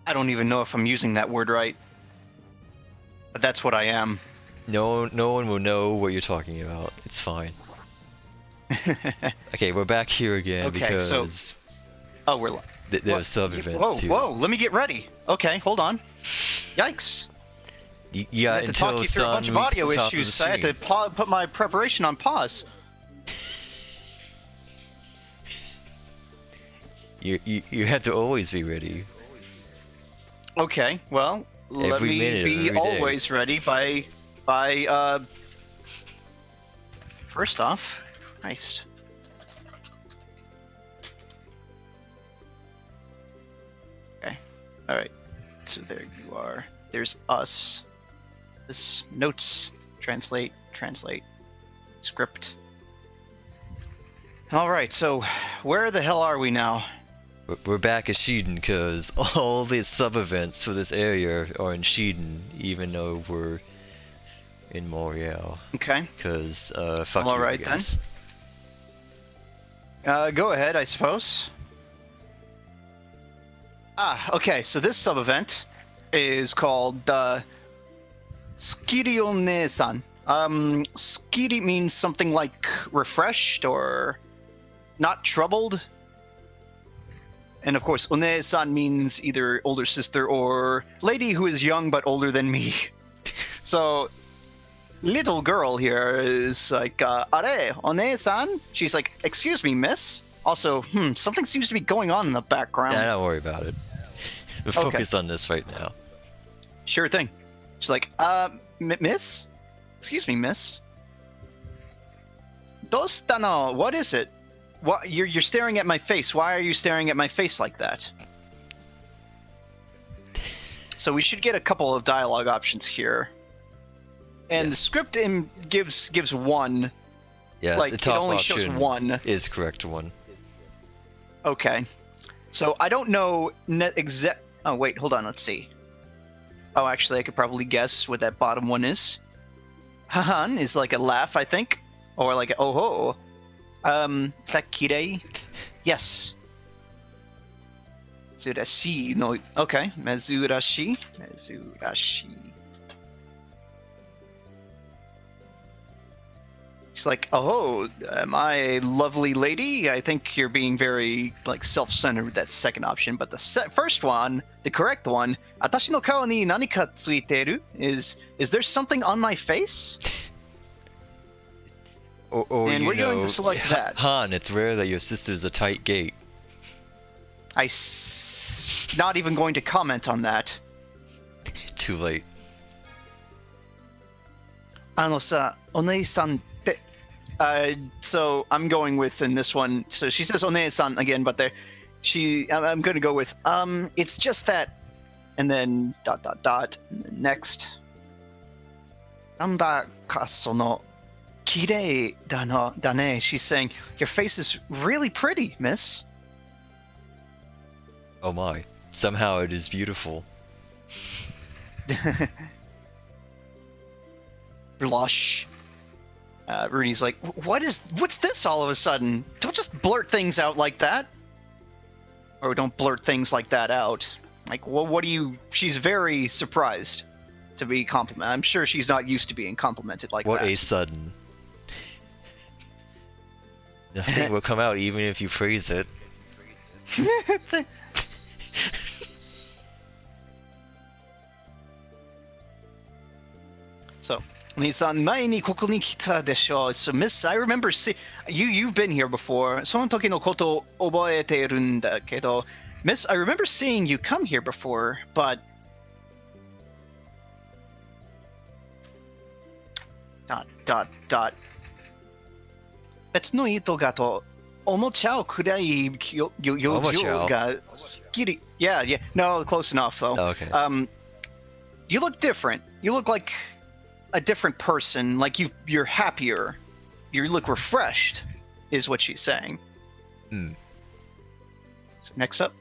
I don't even know if I'm using that word right. But that's what I am. No one will know what you're talking about. It's fine. Okay, we're back here again Okay, so... because Oh, we're... there's sub-events here. Whoa, let me get ready. Okay, hold on. Yikes. You I got had to talk you through a bunch of audio issues, so I had to put my preparation on pause. You have to always be ready. Okay, well, let Every me minute, be every day. always ready by first off, Christ. Okay, alright, so there you are. There's us. This notes, translate, script. Alright, so where the hell are we now? We're back at Shiden because all the sub-events for this area are in Shiden, even though we're in Moriel. Okay. Because, fuck All you, right, I guess. Go ahead, I suppose. Okay, so this sub-event is called, Skiri-o-ne-san. Skiri means something like refreshed or not troubled. And of course, One-san means either older sister or lady who is young but older than me. So, little girl here is like, Are, One-san? She's like, excuse me, miss? Also, something seems to be going on in the background. Yeah, don't worry about it. We're focused on this right now. Sure thing. She's like, miss? Excuse me, miss? Dosta no? What is it? What, you're staring at my face. Why are you staring at my face like that? So we should get a couple of dialogue options here. And the script gives one. Yeah, like, the top it only option shows one. is correct one. Okay. So I don't know exact... Oh, wait, hold on, let's see. Oh, actually, I could probably guess what that bottom one is. Hahan is like a laugh, I think. Or like a oh-ho. Is that kirei? Yes. Mezurashi no... Okay, mezurashi. Mezurashi. She's like, oh, my lovely lady, I think you're being very, like, self-centered with that second option. But the first one, the correct one, Atashi no kao ni nani ka tsuiteru? Is there something on my face? Or and we're going to select that. Han, it's rare that your sister's a tight gate. Not even going to comment on that. Too late. Ano-sa, One-san te... So I'm going with in this one. So she says One-san again, but I'm going to go with it's just that, and then ... and then next. Nanda ka sono kirei da ne. She's saying your face is really pretty, miss. Oh my! Somehow it is beautiful. Blush. Rudy's like, what's this all of a sudden? Don't just blurt things out like that. Or don't blurt things like that out. Like, well, what do you... She's very surprised to be complimented. I'm sure she's not used to being complimented like that. What a sudden. Nothing will come out even if you praise it. So, Ni-san, mae ni koko ni kita desho. So, miss, I remember you've been here before. Sono toki no koto oboete iru n da kedo. Miss, I remember seeing you come here before, but... ... 別の糸がとおもちゃをくらいよが好きで... Yeah, no, close enough though. Oh, okay. You look different. You look like a different person. Like you're happier. You look refreshed, is what she's saying. So next up.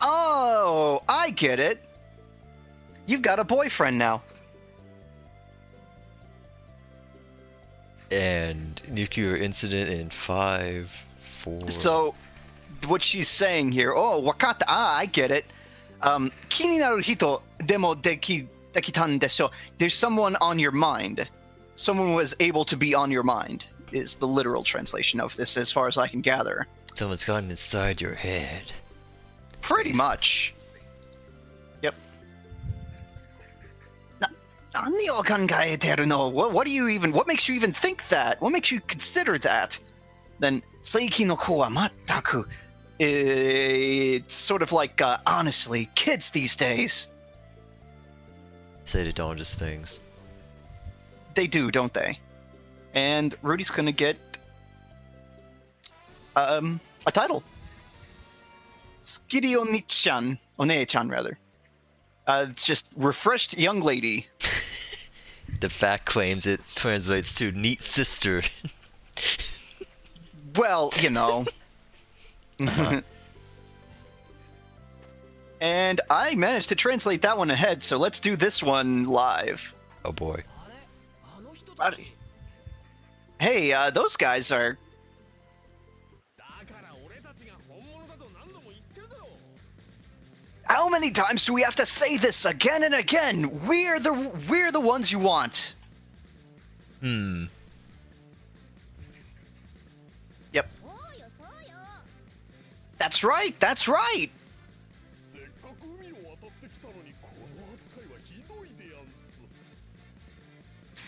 Oh, I get it. You've got a boyfriend now. And nuclear incident in 5, 4... So, what she's saying here. Oh, wakata. Ah, I get it. 気になる人でもできたんでしょ. There's someone on your mind. Someone was able to be on your mind is the literal translation of this, as far as I can gather. Someone's gotten inside your head. Pretty much. Yep. 何を考えてるの? What do you even? What makes you even think that? What makes you consider that? Then 最近の子は全く it's sort of like honestly, kids these days. Say the darndest things. They do, don't they? And Rudy's gonna get a title. Skiri Oni-chan, One-chan rather. It's just refreshed young lady. The fact claims it translates to neat sister. Well, you know. And I managed to translate that one ahead, so let's do this one live. Oh boy. Hey, those guys are... How many times do we have to say this again and again? We're the ones you want. Yep. That's right, that's right!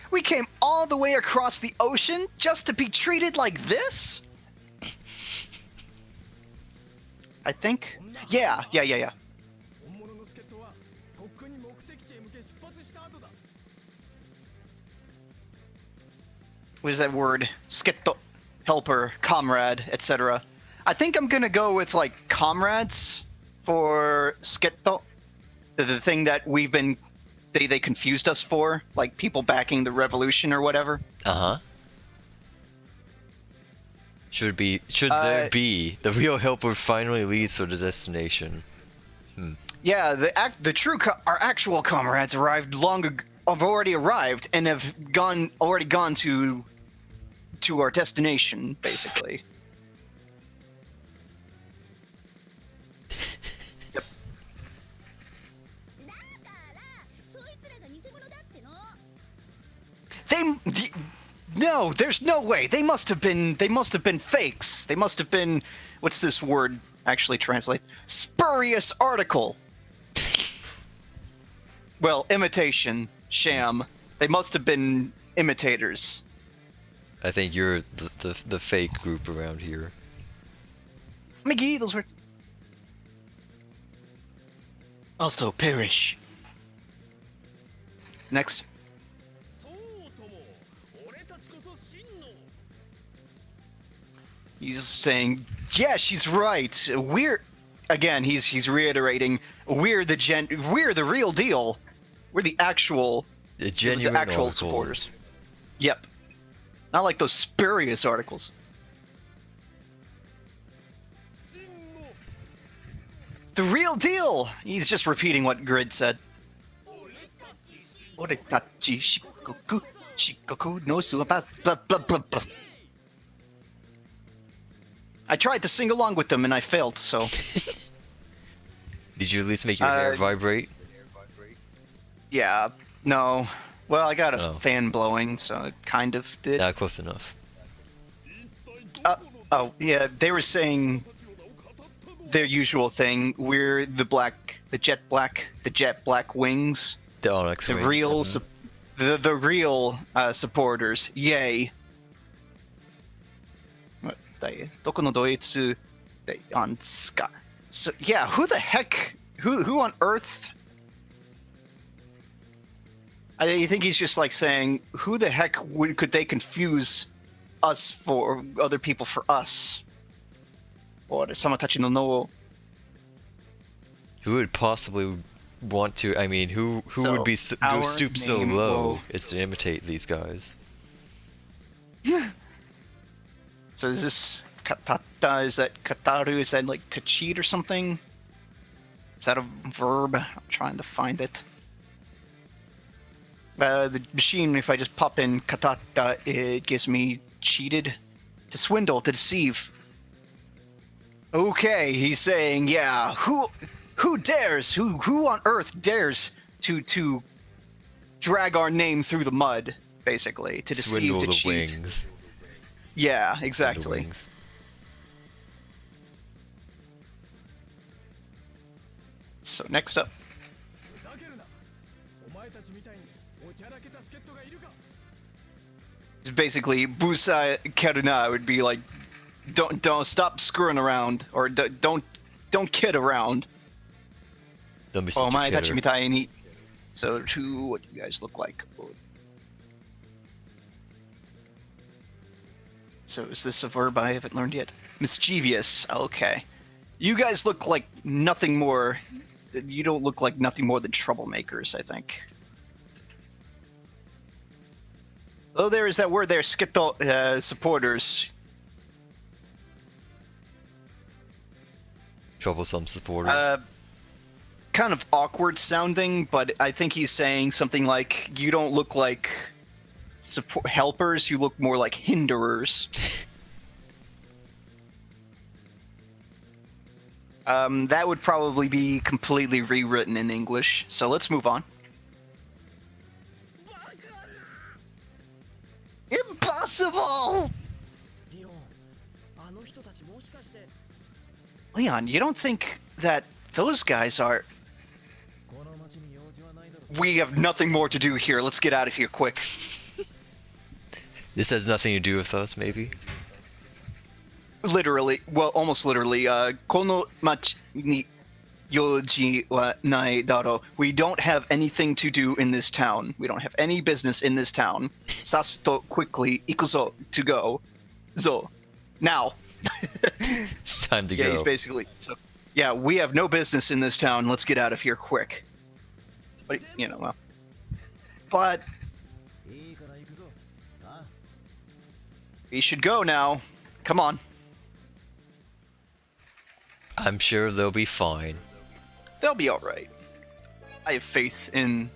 We came all the way across the ocean just to be treated like this? I think? Yeah. What is that word? Sketto, helper, comrade, etc. I think I'm gonna go with like comrades for sketto, the thing that we've been they confused us for, like people backing the revolution or whatever. Should there be the real helper finally leads to the destination? Yeah, our actual comrades arrived have already arrived and have already gone to our destination, basically. Yep. No, there's no way. They must have been fakes. They must have been, what's this word actually translate? Spurious article. Well, imitation, sham. They must have been imitators. I think you're the fake group around here. Mickey, those words. Also perish. Next. He's saying, yeah, she's right. He's reiterating, we're the real deal. We're the actual article. supporters. Yep. Not like those spurious articles. The real deal! He's just repeating what Grid said. Oretachi shikoku no suapas blah blah blah blah. I tried to sing along with them and I failed, so... Did you at least make your hair vibrate? Yeah, no. Well, I got a fan blowing, so it kind of did. Not close enough. Oh, yeah, they were saying their usual thing. We're the jet black wings. The Onyx the wings, real, the real supporters. Yay. So yeah, who the heck? Who on earth? I think he's just like saying, who the heck could they confuse us for, other people for us? Or samatachi no no. Who would possibly want to? I mean, who would be who stoop so low as to imitate these guys? So is this katata? Is that kataru? Is that like to cheat or something? Is that a verb? I'm trying to find it. The machine, if I just pop in katata, it gives me cheated, to swindle, to deceive. Okay, he's saying, yeah, who dares, who on earth dares to drag our name through the mud, basically, to deceive, Swindle to the cheat. wings. Yeah, Swindle exactly. wings. So next up, ふざけるなお前たちみたいにおちゃらけた助っ人がいるか is basically Busa Karuna would be like, don't stop screwing around, or don't kid around. Don't be such Oh a my kidder. tachi mitai ni. So to what you guys look like. So is this a verb I haven't learned yet? Mischievous. Okay. You guys look like nothing more. You don't look like nothing more than troublemakers, I think. Oh, there is that word there, skittle supporters. Troublesome supporters. Kind of awkward sounding, but I think he's saying something like, you don't look like support helpers, you look more like hinderers. That would probably be completely rewritten in English, so let's move on. Impossible! リオンあの人たちもしかして Leon, you don't think that those guys are... この町に用事はないだろ We have nothing more to do here, let's get out of here quick. This has nothing to do with us, maybe? Literally, well, almost literally, この町に用事はないだろう. We don't have anything to do in this town. We don't have any business in this town. さっさと quickly 行くぞ to go. Zo. Now. It's time to Yeah, go. he's basically... So, yeah, we have no business in this town. Let's get out of here quick. But, you know, well... But いいから行くぞさあ we should go now. Come on. I'm sure they'll be fine. They'll be alright. I have faith in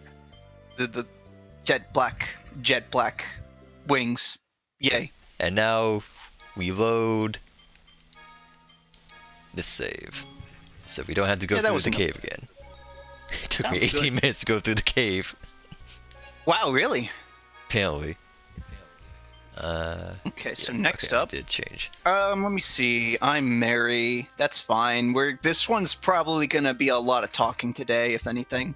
the jet black wings. Yay. And now we load this save. So we don't have to go Yeah, that through was the enough. cave again. It took me Sounds 18 good. minutes to go through the cave, Wow, really? apparently. Okay, so Yeah, next okay, I up, did change. let me see. I'm Mary. That's fine. This one's probably gonna be a lot of talking today, if anything.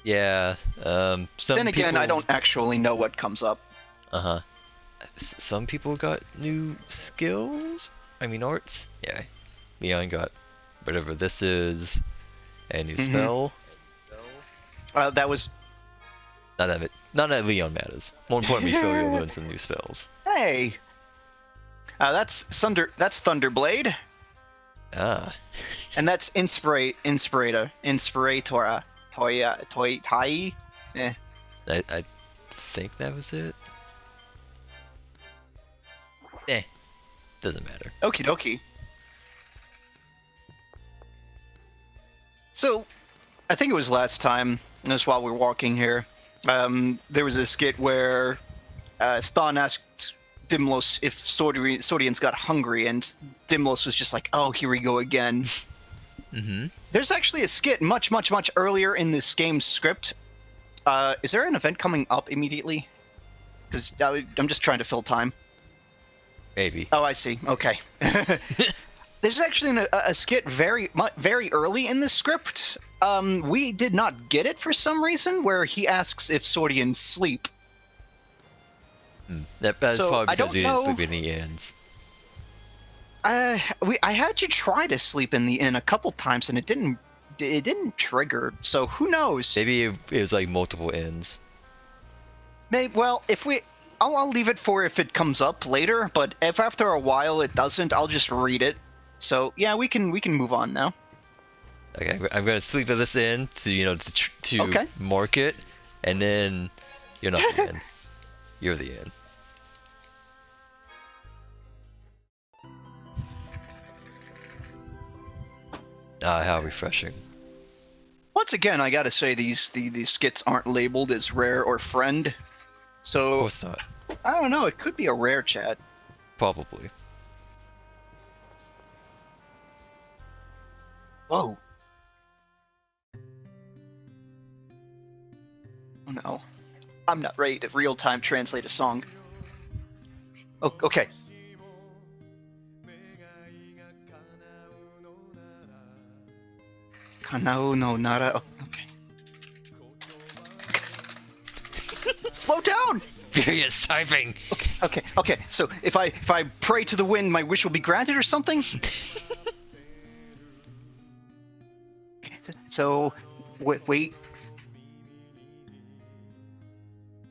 Yeah, some Then again, people... I don't actually know what comes up. Uh-huh. Some people got new skills? I mean arts? Yeah. Leon got whatever this is, a new spell. That was... Not that Leon matters. More importantly, Filio learned some new spells. Hey! That's Thunderblade, Ah. and that's Inspirator. Tai? Eh. I think that was it. Doesn't matter. Okie dokie. So, I think it was last time, just while we were walking here, there was a skit where Stan asked Dimlos if Sorian's got hungry, and Dimlos was just like, oh, here we go again. Mm-hmm. There's actually a skit much earlier in this game's script. Is there an event coming up immediately? Because I'm just trying to fill time. Maybe. Oh, I see. Okay. There's actually a skit very early in the script. We did not get it for some reason, where he asks if Sorians sleep. That's So, probably I because don't we didn't know. sleep in the ends. I had you try to sleep in the inn a couple times, and it didn't trigger. So who knows? Maybe it was like multiple ends. Well, I'll leave it for if it comes up later. But if after a while it doesn't, I'll just read it. So yeah, we can move on now. Okay, I'm gonna sleep at this inn to Okay. mark it, and then you're not the inn. You're the inn. Ah, how refreshing. Once again, I gotta say these skits aren't labeled as rare or friend. Of So course not. I don't know. It could be a rare chat. Probably. Whoa. Oh no. I'm not ready to real-time translate a song. Oh, okay. Kanao no nara. Oh, okay. Slow down! Furious typing. Okay. So if I pray to the wind, my wish will be granted, or something. So, wait.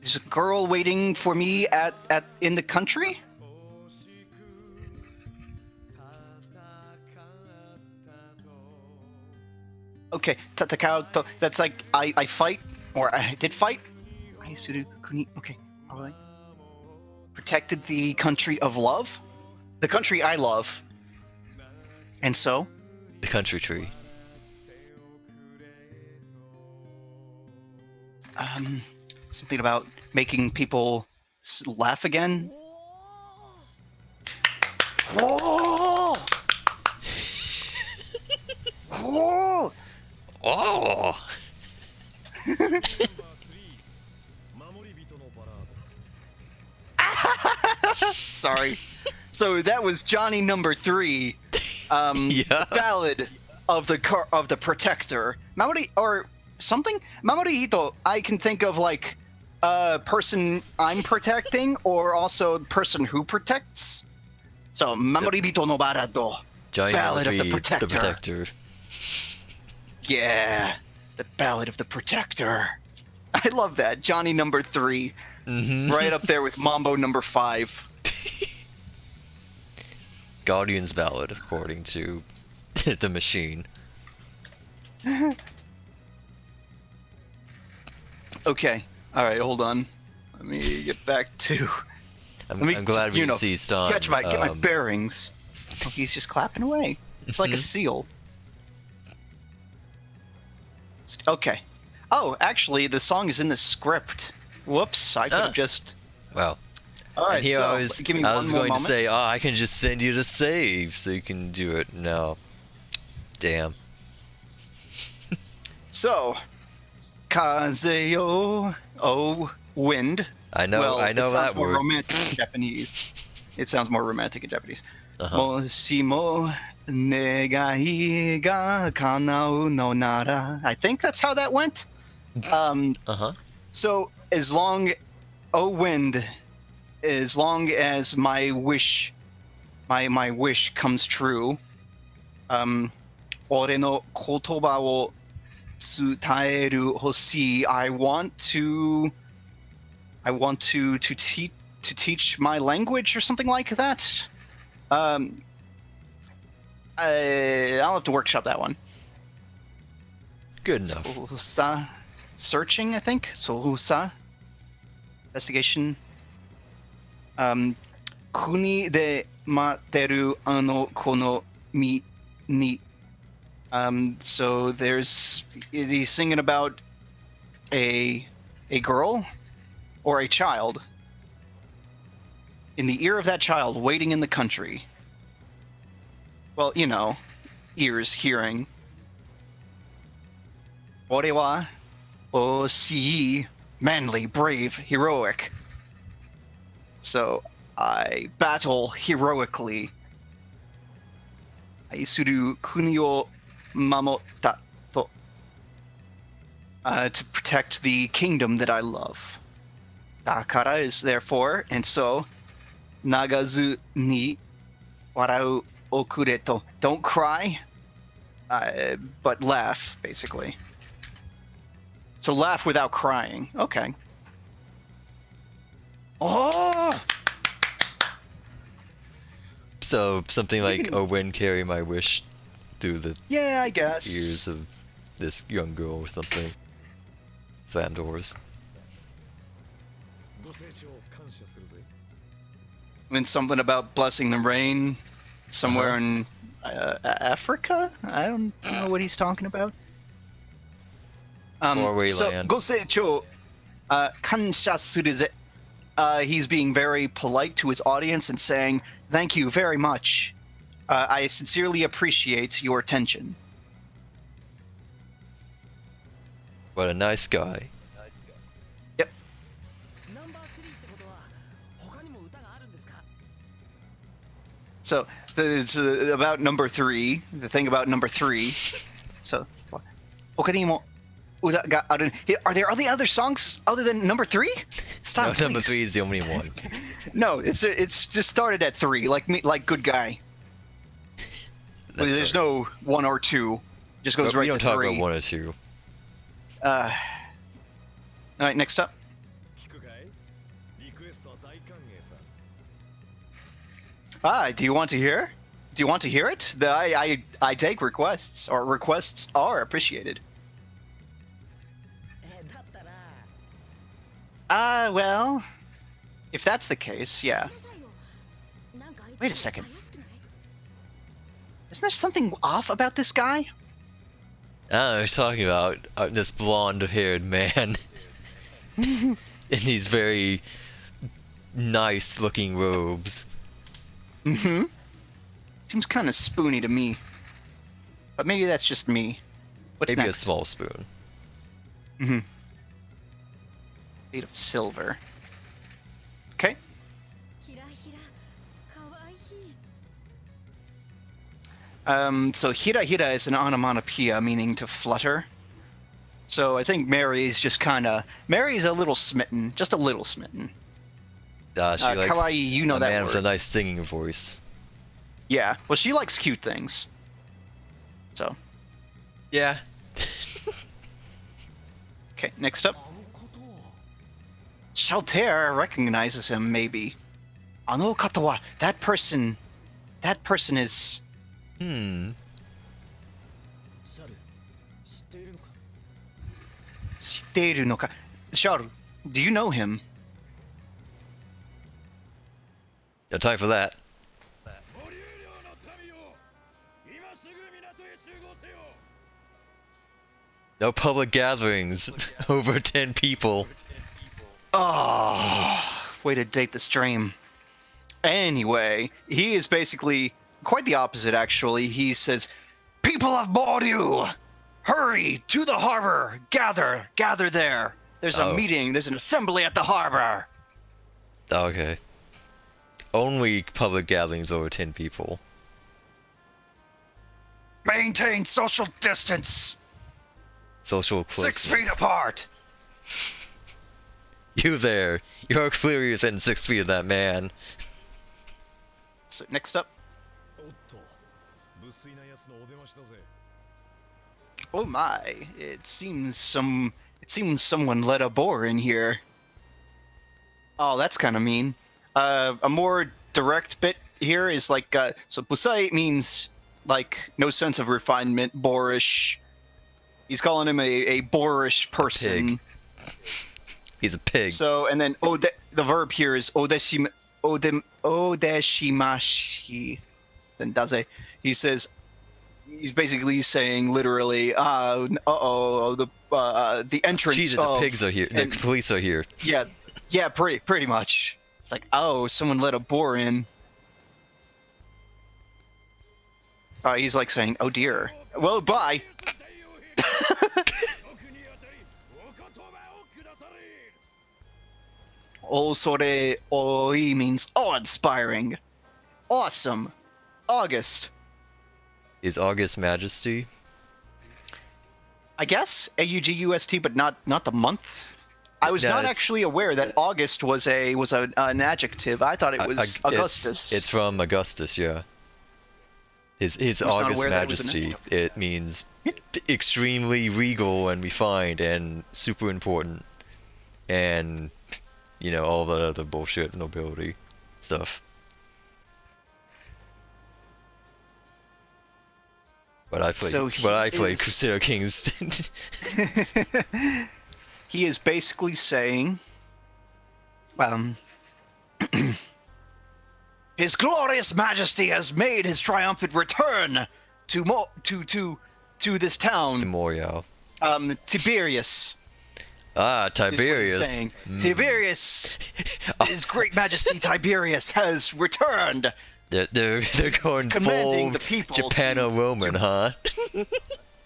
There's a girl waiting for me at in the country. Okay, tatakao. That's like I fight, or I did fight. Okay, all right. Protected the country of love, the country I love, and so The country tree. something about making people laugh again. Whoa! Whoa! Oh! Sorry. So that was Johnny number 3. Yeah. Ballad of the Protector. Mamori or something? Mamori Ito, I can think of like person I'm protecting or also person who protects. So Mamori Ito no Barado. Johnny Ballad of the Audrey, Protector. The Protector. Yeah. The Ballad of the Protector. I love that. Johnny number 3. Mm-hmm. Right up there with Mambo number 5. Guardian's Ballad, according to the machine. Okay. All right, hold on. Let me get back to... I'm Let me glad just, we can see Stan. get my bearings. Oh, he's just clapping away. It's like a seal. Okay. Oh, actually, the song is in the script. Whoops, I could have just... Well, All right, and here so I was give me one more going moment. to say, I can just send you the save so you can do it. No. Damn. So, Kazeo, oh, wind. I know Well, it that sounds more word. romantic in Japanese. It sounds more romantic in Japanese. Uh-huh. Moshimo negai ga kanau no nara. I think that's how that went. Uh-huh. So as long, oh wind, as long as my wish, my wish comes true, ore no kotoba wo tsutaeru hosii. I want to teach my language or something like that. I'll have to workshop that one. Good enough. Sousa, searching, I think. Sousa, investigation. Kuni de materu ano kono mi ni. So he's singing about a girl or a child in the ear of that child waiting in the country. Well, you know, ears, hearing. Ore wa oshii, manly, brave, heroic. So I battle heroically. Aisuru kuni o mamotta to protect the kingdom that I love. Dakara is therefore, and so nagazu ni warau okureto. Don't cry, but laugh, basically. So laugh without crying. Okay. Oh! So something like, "Oh, wind carry my wish through the Yeah, I guess. ears of this young girl" or something. Slam doors. ご清聴感謝するぜ And something about blessing the rain somewhere Uh-huh. in Africa? I don't know what he's talking about. Faraway So, land. ご清聴感謝するぜ. He's being very polite to his audience and saying, "Thank you very much. I sincerely appreciate your attention." What a nice guy. Yep. ナンバー3ってことは他にも歌があるんですか？ So it's about number 3. The thing about number 3. So, 他にも歌がある. Are there any other songs other than number 3? Stop. No, number please. 3 is the only one. No, it's just started at 3, like me, like Goodguy. There's no 1 or 2. Just goes we right don't to talk 3. about 1 or 2. All right, next up. 聞くかい？リクエストは大歓迎さ。 Do you want to hear? Do you want to hear it? I take requests, or requests are appreciated. だったら Well, if that's the case, yeah. Wait a second. Isn't there something off about this guy? I was talking about this blonde-haired man in these very nice-looking robes. Mm-hmm. Seems kind of spoony to me. But maybe that's just me. What's Maybe next? a small spoon. Mm-hmm. Made of silver. Okay. So hira hira is an onomatopoeia meaning to flutter. So I think Mary's just Mary's a little smitten, just a little smitten. She likes kawaii, you know a that man word. with a nice singing voice. Yeah, well, she likes cute things. So, Yeah. okay, next up. あのことを Shaltair recognizes him, maybe. Ano katawa, that person is... シャル知っているのか？ Shiteiru no ka... Sharu, do you know him? No time for that. ボリュー領の民よ、今すぐ港へ集合せよ。 No public gatherings. Over 10 people. Oh, way to date the stream. Anyway, he is basically quite the opposite, actually. He says, "People of Bordeaux, hurry to the harbor. Gather there. There's a meeting. There's an assembly at the harbor." Okay. Only public gatherings over 10 people. Maintain social distance. Social 6 feet closeness. apart. You there. You're clearly within 6 feet of that man. So next up. おっと、無粋な奴のお出ましだぜ。 Oh my! It seems someone let a boar in here. Oh, that's kind of mean. A more direct bit here is like so busai means like no sense of refinement, boorish. He's calling him a boorish person. Pig. He's a pig. So and then the verb here is odeshimashi. Then daze. He says he's basically saying literally, the entrance. Jesus, the pigs are here. The police are here. Yeah, pretty much. It's like, oh, someone let a boar in. He's like saying, oh dear. Well, bye. 特にあたり、お言葉をくだされ。 Osore oi means awe-inspiring. Awesome. August. Is August Majesty? I guess August, but not the month. I was No, not it's- actually aware that August was an adjective. I thought it was Augustus. It's from Augustus, yeah. His not August aware that it was an Majesty. It means extremely regal and refined and super important, and all that other bullshit nobility stuff. But I played Crusader Kings. He is basically saying, His glorious majesty has made his triumphant return to this town. to Morial. Tiberius. Ah, is what he's Tiberius. saying. Tiberius, his great majesty Tiberius has returned. They're going commanding full the people Japano-Roman, huh?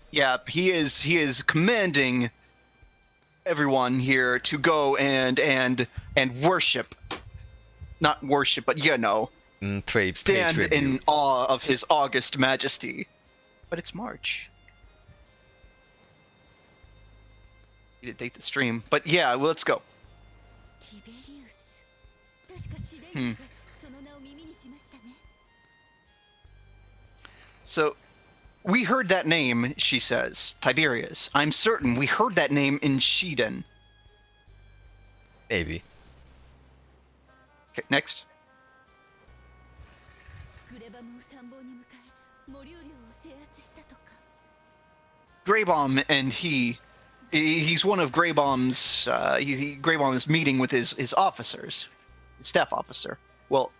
Yeah, he is commanding everyone here to go and worship. Not worship, but Pray stand tribute. in awe of his august majesty. But it's March. Need to date the stream. But yeah, well, let's go. ティベリウス。確かシレうんイがその名を耳にしましたね。 So, we heard that name, she says. Tiberius. I'm certain we heard that name in Shiden. Maybe. Okay, next. グレバムを参謀に迎え、モリオ領を制圧したとか。 Greybomb and he's one of Greybomb's, Greybomb is meeting with his officers, his staff officer. Well,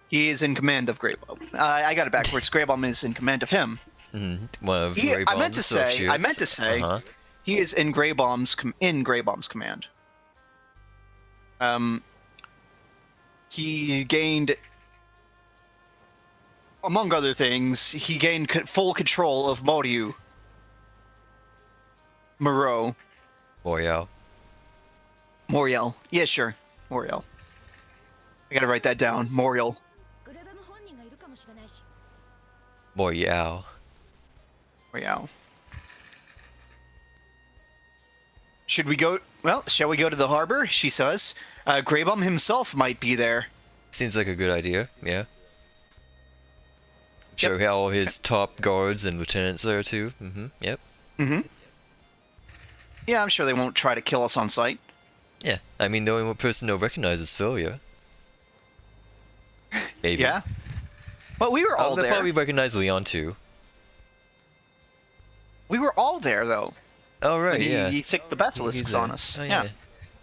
he is in command of Greybomb. I got it backwards. Greybomb is in command of him. One of I meant to say, Uh-huh. he is in Greybomb's command. He gained, among other things, he gained full control of Morio. Moriel. Moriel. Yeah, sure. Moriel. I gotta write that down. Moriel. グレバム本人がいるかもしれないし。 Moriel. Moriel. Should we go? Well, shall we go to the harbor? She says. Greybomb himself might be there. Seems like a good idea, yeah. Sure, all his top guards and lieutenants there too. Yep. Yeah, I'm sure they won't try to kill us on sight. Yeah, I mean, the only person they'll recognize is Philia. Maybe. Yeah. But we were all they'll there. probably recognize Leon too. We were all there, though. Oh, right, And yeah. he took the basilisks He's on there. us. Oh, Yeah.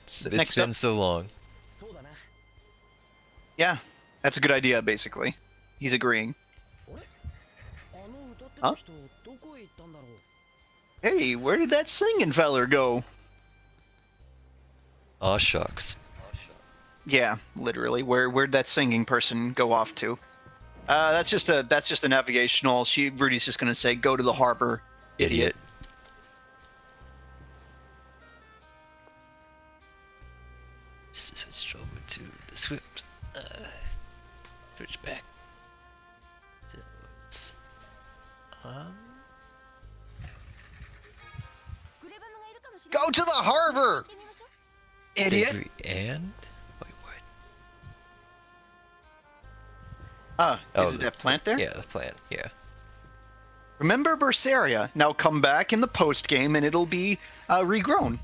It's Next been up. so long. そうだな。 Yeah. That's a good idea, basically. He's agreeing. あれ？あの歌ってた人どこへ行ったんだろう。 Hey, where did that singing feller go? Aw, shucks. Yeah, literally. Where'd that singing person go off to? That's just a navigational. Rudy's just gonna say, go to the harbor, idiot. Switch over to the script. Switch back. Um, グレバムがいるかもしれない。 Go to the harbor, 行ってみましょう。 idiot. Degree and wait, what? Is Oh, it that plant there? Yeah, the plant. Yeah. Remember Berseria. Now come back in the post game and it'll be regrown.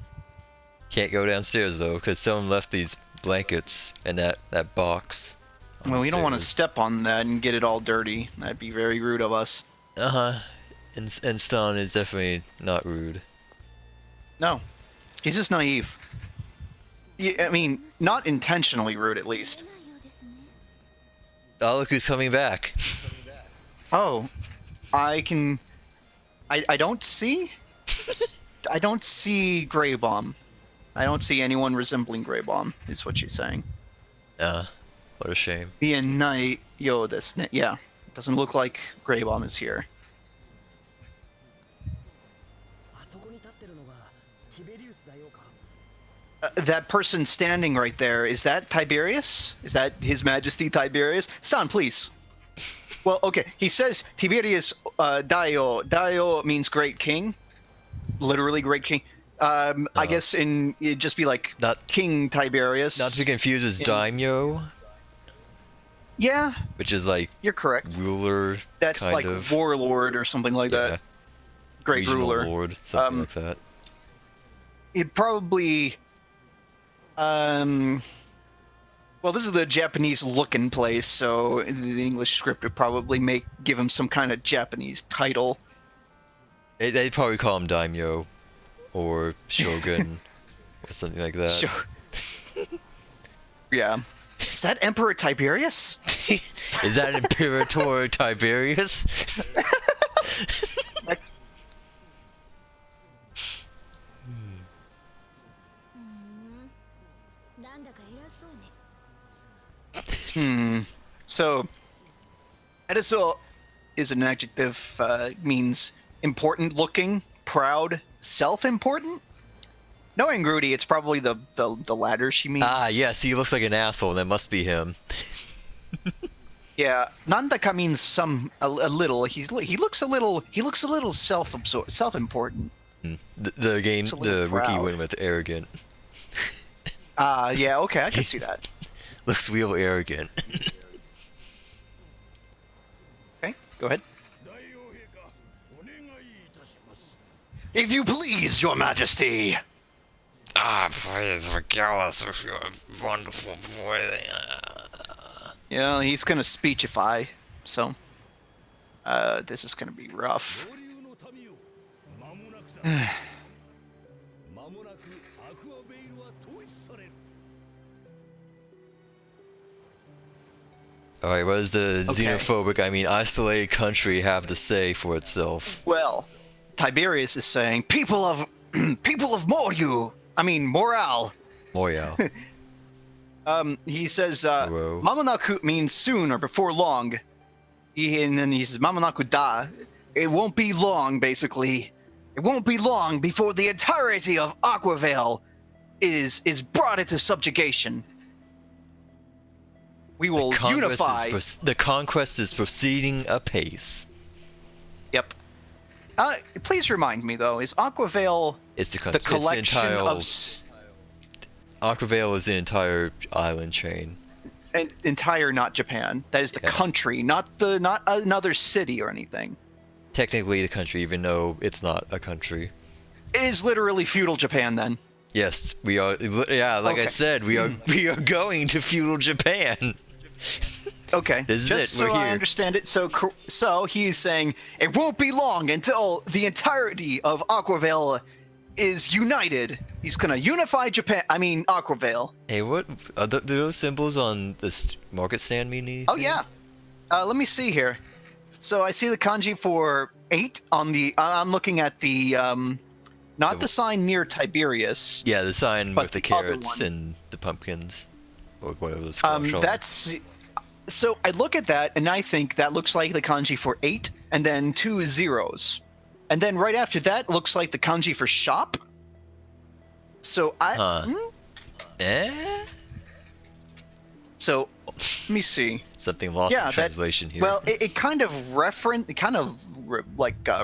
Can't go downstairs though, because someone left these blankets in that box. on Well, the we don't want to stairs. step on that and get it all dirty. That'd be very rude of us. Uh-huh. And Stan is definitely not rude. No, he's just naive. Yeah, I mean, not intentionally rude, at least. 見えないようですね。 Oh, look who's coming back. Oh, I don't see. I don't see Greybomb. I don't see anyone resembling Greybomb. Is what she's saying. What a shame. Being night, yo, this yeah, doesn't look like Greybomb is here. あそこに立ってるのがティベリウス大王か。 That person standing right there, is that Tiberius? Is that His Majesty Tiberius? Stan, please. Well, okay, he says Tiberius Dio. Dio means great king. Literally great king. I guess it'd just be like Not- King Tiberius. Not to be confused with Daimyo, Yeah, which is like you're correct. ruler, That's kind like of. warlord or something like Yeah, that. Great regional ruler. lord, something Um, like that. It probably well, this is the Japanese looking place, so the English script would probably give him some kind of Japanese title. They'd probably call him Daimyo, or Shogun, or something like that. Sure. Yeah. Is that Emperor Tiberius? Is that Imperator Tiberius? Next. なんだか偉そうね。 So, Ediso is an adjective, means important looking, proud, self important. Knowing Rudy, it's probably the latter she means. Ah, yes, he looks like an asshole. That must be him. Yeah, Nandaka means a little. He looks a little self-absorbed, self-important. The game, Looks a little the wiki proud. went with arrogant. Yeah, okay, I can see that. Looks real arrogant. Okay, go ahead. 大王陛下お願いいたします If you please, Your Majesty. Ah, please regale us with your wonderful boy. Yeah, he's gonna speechify, so this is gonna be rough. 上流の民よ間もなくだ間もなくアクアベイルは統一される Alright, what does the Okay. xenophobic, I mean isolated country have to say for itself? Well, Tiberius is saying, people of Moryu. I mean, morale. Moyao. He says, Whoa. Mamonaku means soon or before long. And then he says, Mamonaku da. It won't be long, basically. It won't be long before the entirety of Aquavale is brought into subjugation. We will unify. The conquest is proceeding apace. Yep. Please remind me, though, is Aquavale It's the the country. collection of Aquavale is the entire island chain. an entire not Japan? That is the Yeah. country, not another city or anything. Technically the country, even though it's not a country. It is literally feudal Japan, then. Yes, we are. Yeah, like I Okay. said, we are going to feudal Japan. Okay, This is just it, so we're I here. understand it. So he's saying it won't be long until the entirety of Aquavale is united. He's gonna unify Japan. I mean Aquavale. Hey, what do those symbols on this market stand mean anything? Oh yeah. Let me see here. So I see the kanji for 8 on the. I'm looking at the not the sign near Tiberius. Yeah, the sign But with the the other carrots one. and the pumpkins, or whatever it's called. That's. So I look at that and I think that looks like the kanji for 8 and then 2 zeros. And then right after that looks like the kanji for shop. So Huh. Eh? So let me see. Something lost Yeah, in that- translation here. Well, it kind of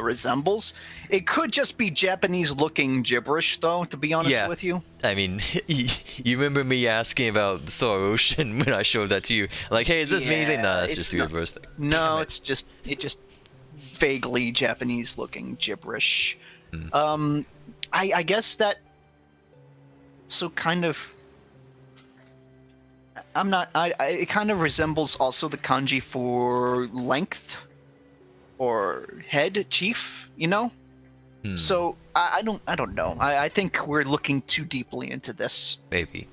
resembles. It could just be Japanese-looking gibberish, though. To be honest Yeah. with you. I mean, you remember me asking about the Star Ocean when I showed that to you? Like, hey, is this me? Yeah, No, that's it's just the not- reverse thing. No, Damn it. it's just vaguely Japanese-looking gibberish. Hmm. I guess that. So kind of. I'm not. It kind of resembles also the kanji for length, or head, chief. You know. Hmm, So I don't know. I think we're looking too deeply into this. maybe.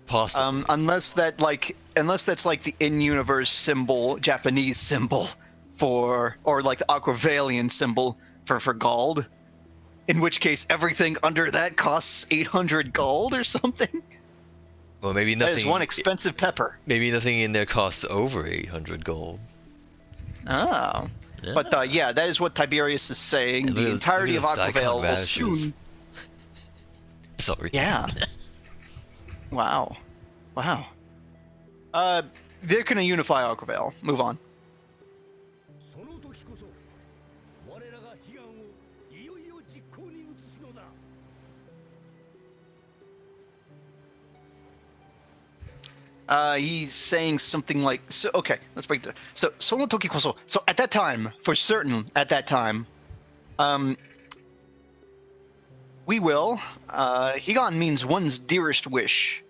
Possibly. Unless that's like the in-universe symbol, Japanese symbol for, or like the Aquavalian symbol for gold. In which case, everything under that costs 800 gold or something. Well, maybe That nothing. is one expensive pepper. Maybe nothing in there costs over 800 gold. Oh. Yeah. But yeah, that is what Tiberius is saying. And The look at- entirety of look at this Aquavale will vanishes. soon. Sorry. Yeah. Wow. Wow. They're gonna unify Aquavale. Move on. その時こそ我らが悲願をいよいよ実行に移すのだ He's saying something like, so, okay, let's break it down. So, sono toki koso. So, at that time, for certain, at that time, we will. Higan means one's dearest wish.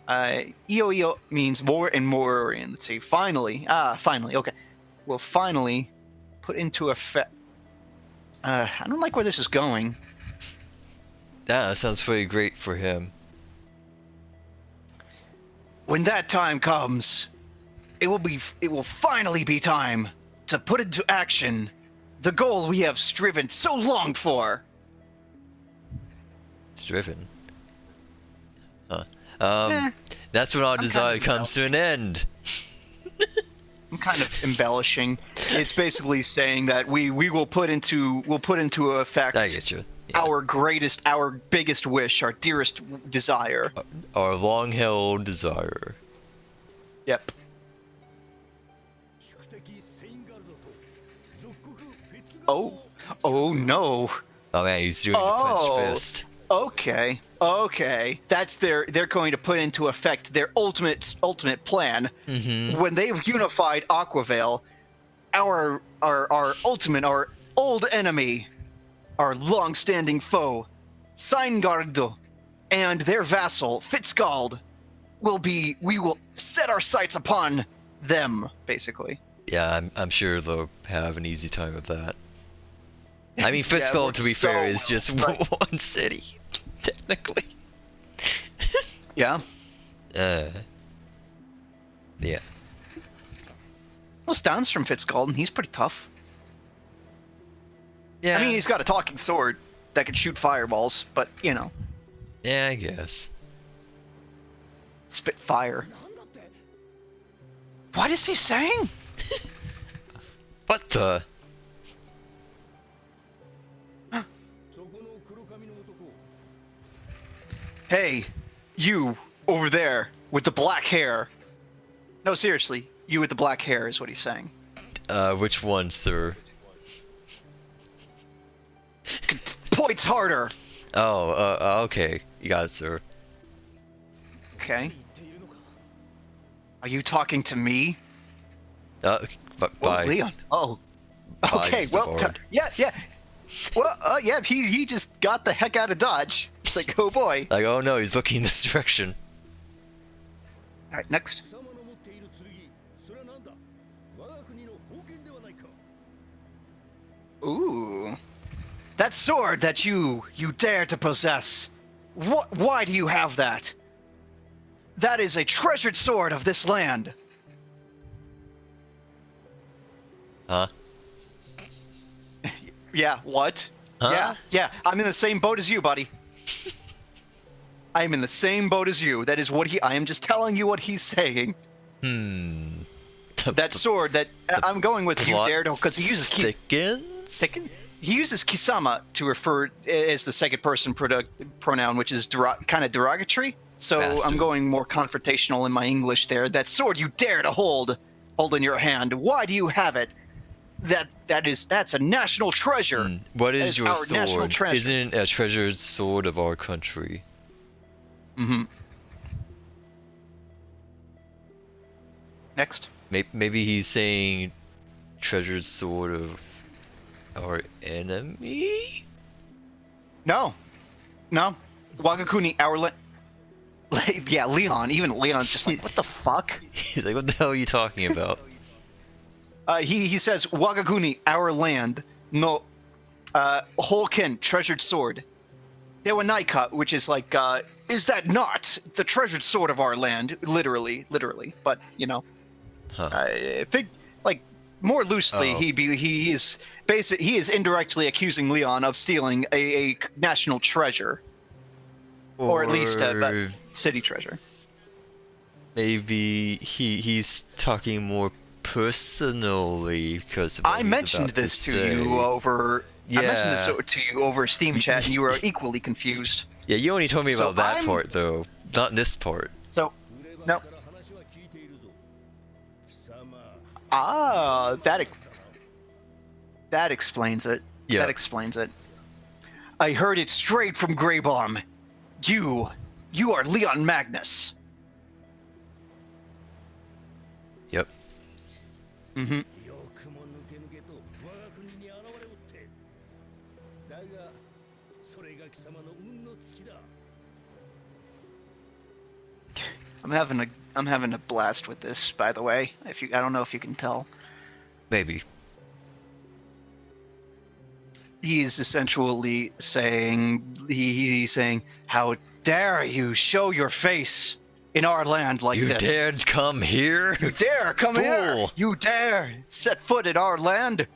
Iyo iyo means more and more. And let's see, finally. Finally, okay. We'll finally put into effect. I don't like where this is going. Yeah, that sounds pretty great for him. When that time comes, it will finally be time to put into action the goal we have striven so long for. It's driven. Huh. Eh, That's when our kind desire of comes to an end. I'm kind of embellishing. It's basically saying that we'll put into effect I get you. our greatest, our biggest wish, our dearest desire. Our long-held desire. Yep. 宿敵セインガルドと属国ペツガル Oh. ドを Oh no. Oh man, he's doing the Oh. clenched fist. Okay. Okay. That's they're going to put into effect their ultimate plan. Mm-hmm. When they've unified Aquavale, our ultimate, our old enemy, our long-standing foe, Seingardo, and their vassal, Fitzgald, we will set our sights upon them, basically. Yeah, I'm sure they'll have an easy time with that. I mean, Yeah, Fitzgerald, to be so fair, is just right. one city, technically. Yeah. Yeah. Well, Stan's from Fitzgald, and he's pretty tough. Yeah. I mean, he's got a talking sword that can shoot fireballs, but, you know, Yeah, I guess. spit fire. なんだって What is he saying? What the? そこの黒髪の男 Hey, you over there with the black hair. No, seriously, you with the black hair is what he's saying. Which one, sir? Points harder. Oh, okay. You got it, sir. Okay. 言っているのか Are you talking to me? But Oh, by Leon. Oh. Okay, Mr. well, Bard. yeah. Well, yeah, he just got the heck out of Dodge. It's like, oh boy. like, oh no, he's looking in this direction. All right, next. 貴様の持っている剣それは何だ我が国の宝剣ではないか Ooh. That sword that you dare to possess. Why do you have that? That is a treasured sword of this land. Huh? Yeah, what? Huh? Yeah, I'm in the same boat as you, buddy. I am in the same boat as you. That is what I am just telling you what he's saying. That sword that I'm going with you, plot dare to, because he uses Thickens? he uses kisama to refer as the second person pronoun, which is kind of derogatory. So I'm Bastard. going more confrontational in my English there. That sword you dare to hold in your hand. Why do you have it? That's a national treasure. What That is your our national sword? treasure. Isn't it a treasured sword of our country? Mm-hmm. Next. Maybe he's saying treasured sword of our enemy? No. Wagakuni, yeah, Leon. Even Leon's just like, what the fuck? He's like, what the hell are you talking about? He says, Wagakuni, our land, no, Holken, treasured sword. Dewanaika, which is like, is that not the treasured sword of our land? Literally, but, you know. Huh. Like, more loosely, Oh. he is indirectly accusing Leon of stealing a national treasure. Or at least a city treasure. Maybe he's talking more personally because of what I he's mentioned about this to say. you over. I mentioned this Yeah. to you over Steam chat, and you were equally confused. Yeah, you only told me So about that I'm- part though, not this part. So, 売れ No. 場から話は聞いているぞ貴様 that explains it. Yeah. That explains it. I heard it straight from Greybomb. You are Leon Magnus. Yep. Mm-hmm. よくも抜け抜けと我が国に現れおってだがそれが貴様の運の尽きだ I'm having a blast with this, by the way. I don't know if you can tell. Maybe. He's essentially saying, he's saying, how dare you show your face in our land like You this? dared come here? You dare come here! Fool. You dare set foot in our land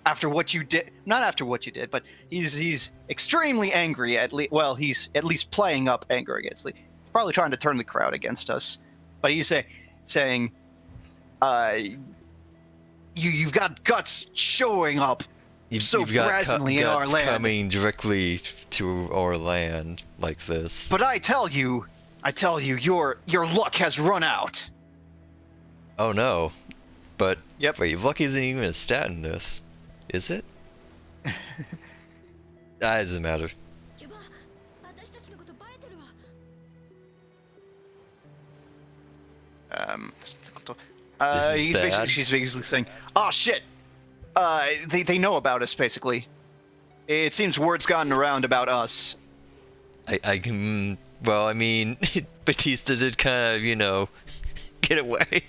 after what you did. Not after what you did, but he's extremely angry. He's at least playing up anger against Lee. Probably trying to turn the crowd against us. But he's saying, you've got guts showing up so you've got brazenly in our guts land. coming directly to our land like this. But I tell you, your luck has run out. Oh no. But Yep. wait, luck isn't even a stat in this, is it? That doesn't matter. キュバ、私たちのことバレてるわ。This is bad. she's basically saying, "Oh shit, they know about us." Basically, it seems word's gotten around about us. I can. Well, I mean, Batista did kind of, get away.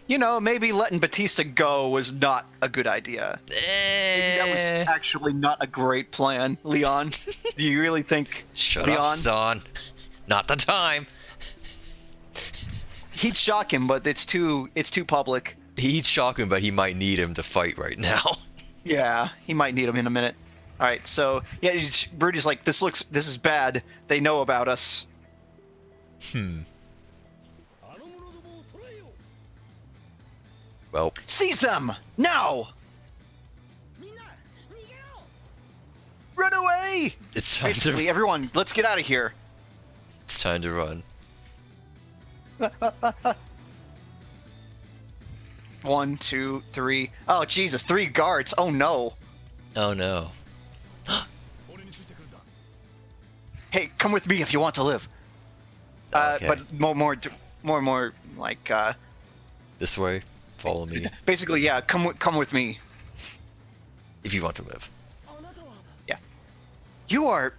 You know, maybe letting Batista go was not a good idea. Maybe that was actually not a great plan, Leon. Do you really think, Shut Leon? up, son. Not the time. He'd shock him, but it's too public. He'd shock him, but he might need him to fight right now. Yeah, he might need him in a minute. All right, so yeah, Brody's like, this is bad. They know about us. あの者どもを捕らえよ Well, Seize them now! う。みんな逃げろ Run away! it's time Basically, to everyone, let's get out of here. run. 1, 2, 3. Oh Jesus, 3 guards. Oh no. Oh no. 俺についてくるんだ Hey, come with me if you want to live. Okay. But more like This way. Follow me basically, yeah. Come with me. if you want to live. あなたは You are.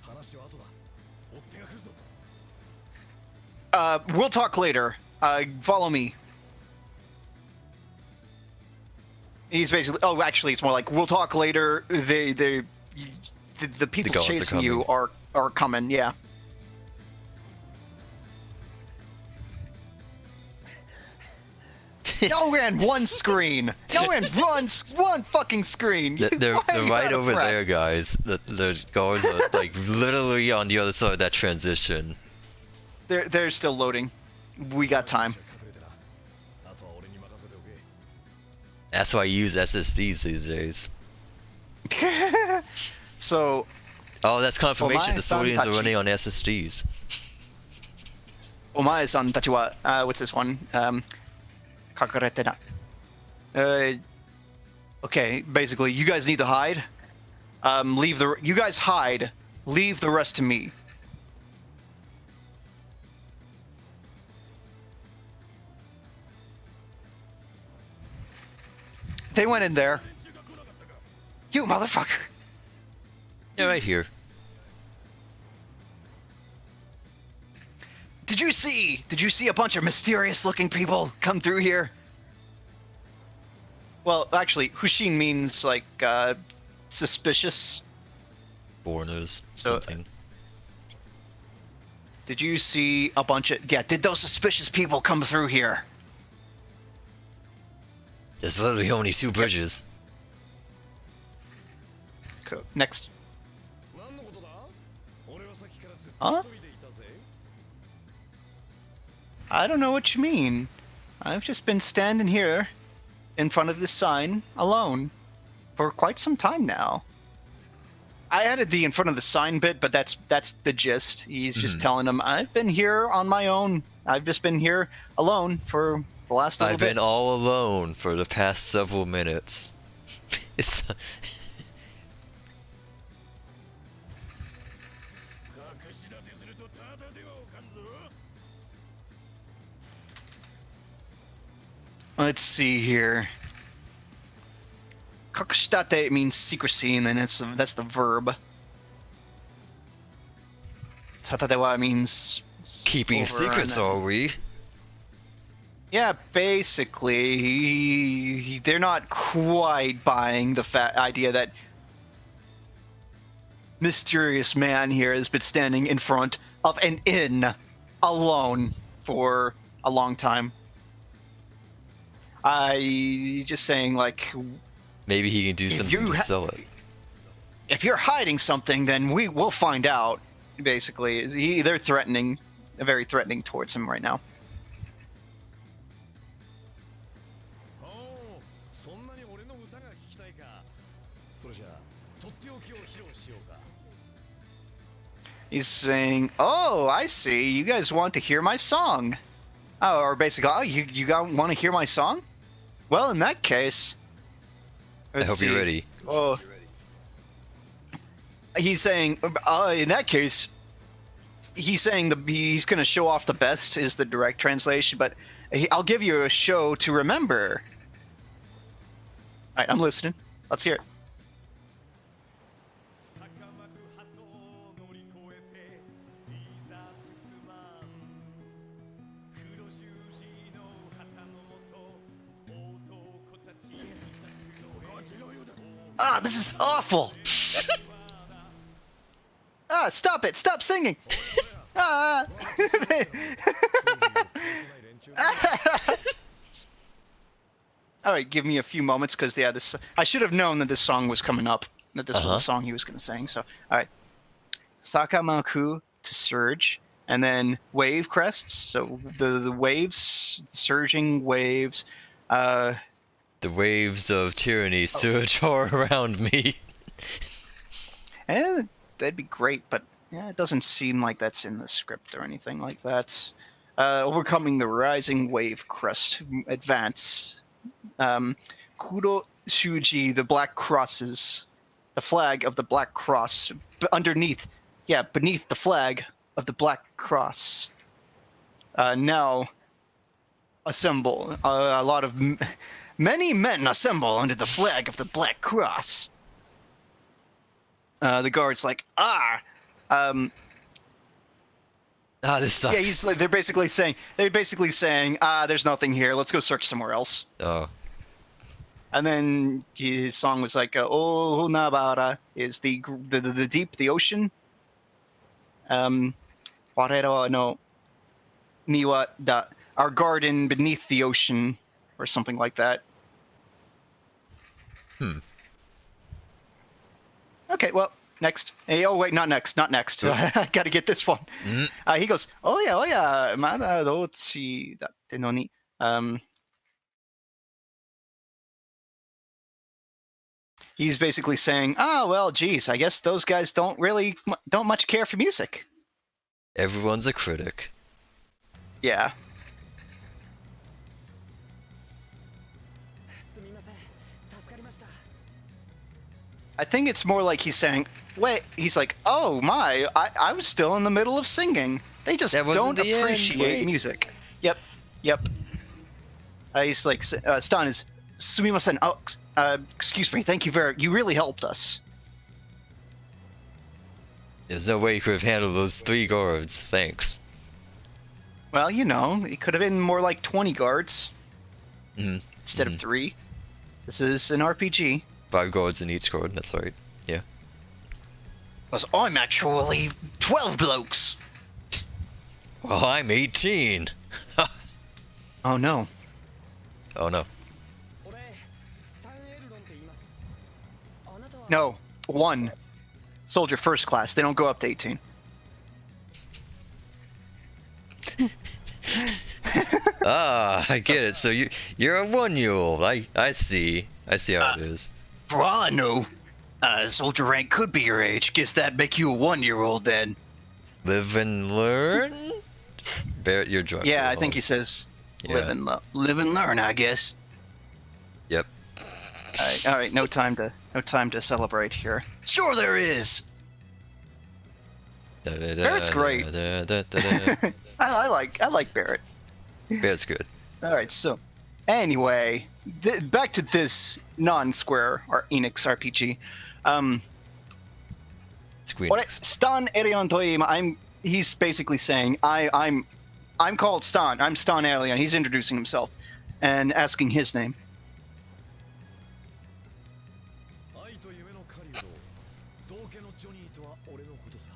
話は後だ追っ手が来るぞ We'll talk later. Follow me. He's basically. Oh, actually, it's more like we'll talk later. The people gods are chasing you coming. are coming. Yeah. Y'all ran one screen. Y'all ran one fucking screen. They're Why are you right out of over breath? there, guys. The guards are like literally on the other side of that transition. They're still loading. We got time. 隠れてなあとは俺に任せておけ That's why I use SSDs these days. So, Oh, that's confirmation. The Omae-san Sorians are Tachi. running on SSDs. Omae-san tachi wa, what's this one? Kakarete na. Okay, basically, you guys need to hide. You guys hide. Leave the rest to me. They went in there. You motherfucker. Yeah, right here. Did you see a bunch of mysterious-looking people come through here? Well, actually, Hushin means like suspicious. Foreigners. So- Something. Did you see a bunch of did those suspicious people come through here? There's literally only 2 bridges. Cool. Next. 何のことだ俺はさっきからずっあと一人でいたぜ I don't know what you mean. I've just been standing here in front of this sign alone for quite some time now. I added the in front of the sign bit, but that's the gist. He's just telling them, I've been here on my own. I've just been here alone for the last little I've bit. been all alone for the past several minutes. It's 隠し立てするとただではおかんぞ Let's see here. Kakushitate means secrecy, and then that's the verb. Tatadewa means keeping over, secrets, and then- are we? Yeah, basically, they're not quite buying the idea that mysterious man here has been standing in front of an inn alone for a long time. Just saying, like, Maybe he can do If something you to ha- sell it. if you're hiding something, then we'll find out. Basically, they're threatening, very threatening towards him right now. おうそんなに俺の歌が聞きたいかそれじゃあとっておきを披露しようか。 He's saying, "Oh, I see. You guys want to hear my song." Oh, or basically, oh, you want to hear my song? Well, in that case, I let's hope you're see. ready. Oh, he's saying, in that case, he's saying he's going to show off the best is the direct translation, but I'll give you a show to remember. All right, I'm listening. Let's hear it. 坂巻鳩を乗り越えていざ進まん黒十字の旗のもと男たちに立つのへ Ah, this is awful. Stop it. Stop singing. Ah. All right, give me a few moments because this I should have known that this song was coming up, that this was a song he was going to sing. So, all right, Sakamaku to surge, and then wave crests. So the waves, surging waves. The waves of tyranny surge all around me. That'd be great, but yeah, it doesn't seem like that's in the script or anything like that. Overcoming the rising wave crest, advance. Kuro Shuji, the black crosses, the flag of the black cross, beneath the flag of the black cross. Now assemble. Many men assemble under the flag of the black cross. The guard's like, This sucks. yeah, they're basically saying, there's nothing here. Let's go search somewhere else. Oh. And then his song was like, "Oh Nabara" is the deep, the ocean. Warero no niwa da, our garden beneath the ocean, or something like that. Okay, well, next. Hey, oh wait, not next. I gotta get this one. He goes, "Oh yeah, mada dochi datte no ni." He's basically saying, well, geez, I guess those guys don't much care for music. Everyone's a critic. Yeah. すみません助かりました I think it's more like he's saying, wait, he's like, oh my, I was still in the middle of singing. They just That wasn't don't the end, appreciate wait. music. Yep. He's like, Stan is, sumimasen, excuse me, thank you you really helped us. There's no way you could have handled those 3 guards. Thanks. Well, it could have been more like 20 guards instead of 3. This is an RPG. 5 guards in each guard, that's right. Yeah. Because I'm actually 12 blokes. Well, I'm 18. Oh no. Oh no. 俺スタンエルロンって言いますあなたは No. 1. Soldier first class. They don't go up to 18. I get it. So you're a 1-year-old. I see. I see how it is. For all I know, soldier rank could be your age. Guess that'd make you a 1-year-old then. Live and learn? Barrett, you're drunk. Yeah, I think he says Yeah. live and learn, I guess. Yep. All right, no time to celebrate here. Sure there is. Barrett's great. I like Barrett. Barrett's good. All right, so anyway, back to this non-Square or Enix RPG. Squeenix. Stan Elion Toima. He's basically saying I'm called Stan. I'm Stan Elion. He's introducing himself and asking his name. 愛と夢の狩人道家のジョニーとは俺のことさ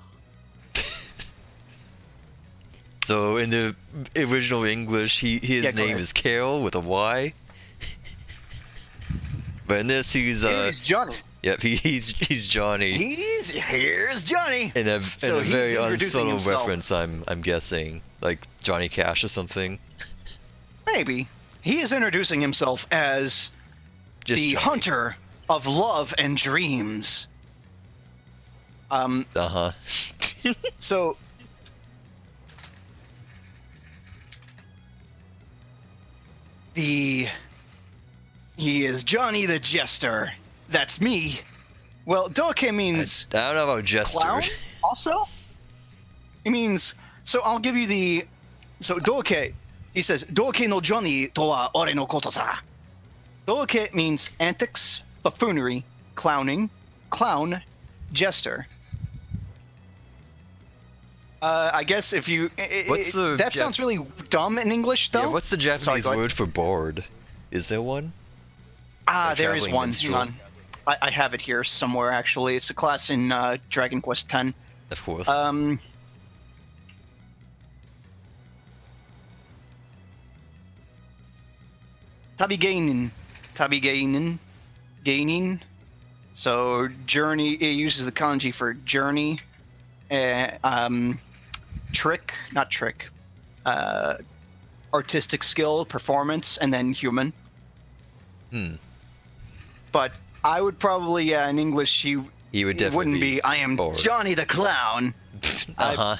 So in the original English, his Yeah, go name ahead. is Carol with a Y. But in this, he's Here's Johnny. Yep, he's Johnny. Here's Johnny. In a So he's very introducing unsubtle himself. reference, I'm guessing, like Johnny Cash or something. Maybe he is introducing himself as Just the Johnny. hunter of love and dreams. Uh-huh. So he is Johnny the Jester. That's me. Well, Doke I means don't know about jester. clown. Also, it means. So I'll give you the. So Doke, he says Doke no Johnny to wa ore no koto sa. Doke means antics, buffoonery, clowning, clown, jester. I guess if you. What's the that sounds really dumb in English, though. Yeah, what's the Sorry, Japanese go ahead. word for bored? Is there one? A There is traveling one. minstrel? Hang on. I have it here somewhere, actually. It's a class in Dragon Quest X. Of course. Gaining. So journey. It uses the kanji for journey. Not trick. Artistic skill, performance, and then human. But I would probably, in English, He would it definitely wouldn't be. I am bored. Johnny the Clown. Uh-huh.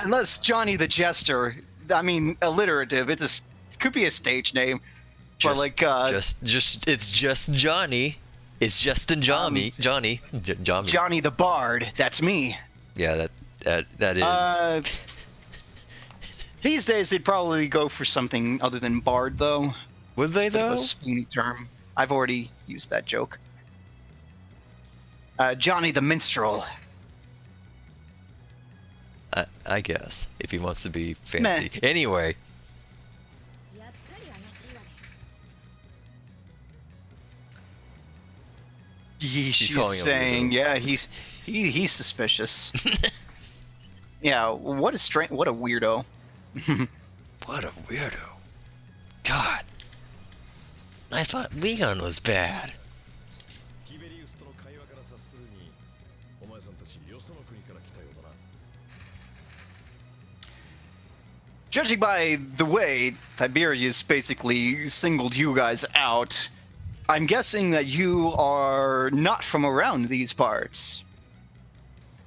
Unless Johnny the Jester. I mean, alliterative. It could be a stage name. But like, it's just Johnny. It's Justin Johnny. Johnny. Johnny the Bard. That's me. Yeah, that is. These days, they'd probably go for something other than Bard, though. Would they Bit of though? a spoony term. I've already used that joke. Johnny the Minstrel. I guess if he wants to be fancy. Meh. Anyway, やっぱり怪しいわね She's calling him saying, weirdo. yeah, he's suspicious. Yeah, what a weirdo. what a weirdo. God, I thought Leon was bad. ティベリウスとの会話から察するに、お前さんたちよその国から来たようだな。 Judging by the way Tiberius basically singled you guys out, I'm guessing that you are not from around these parts.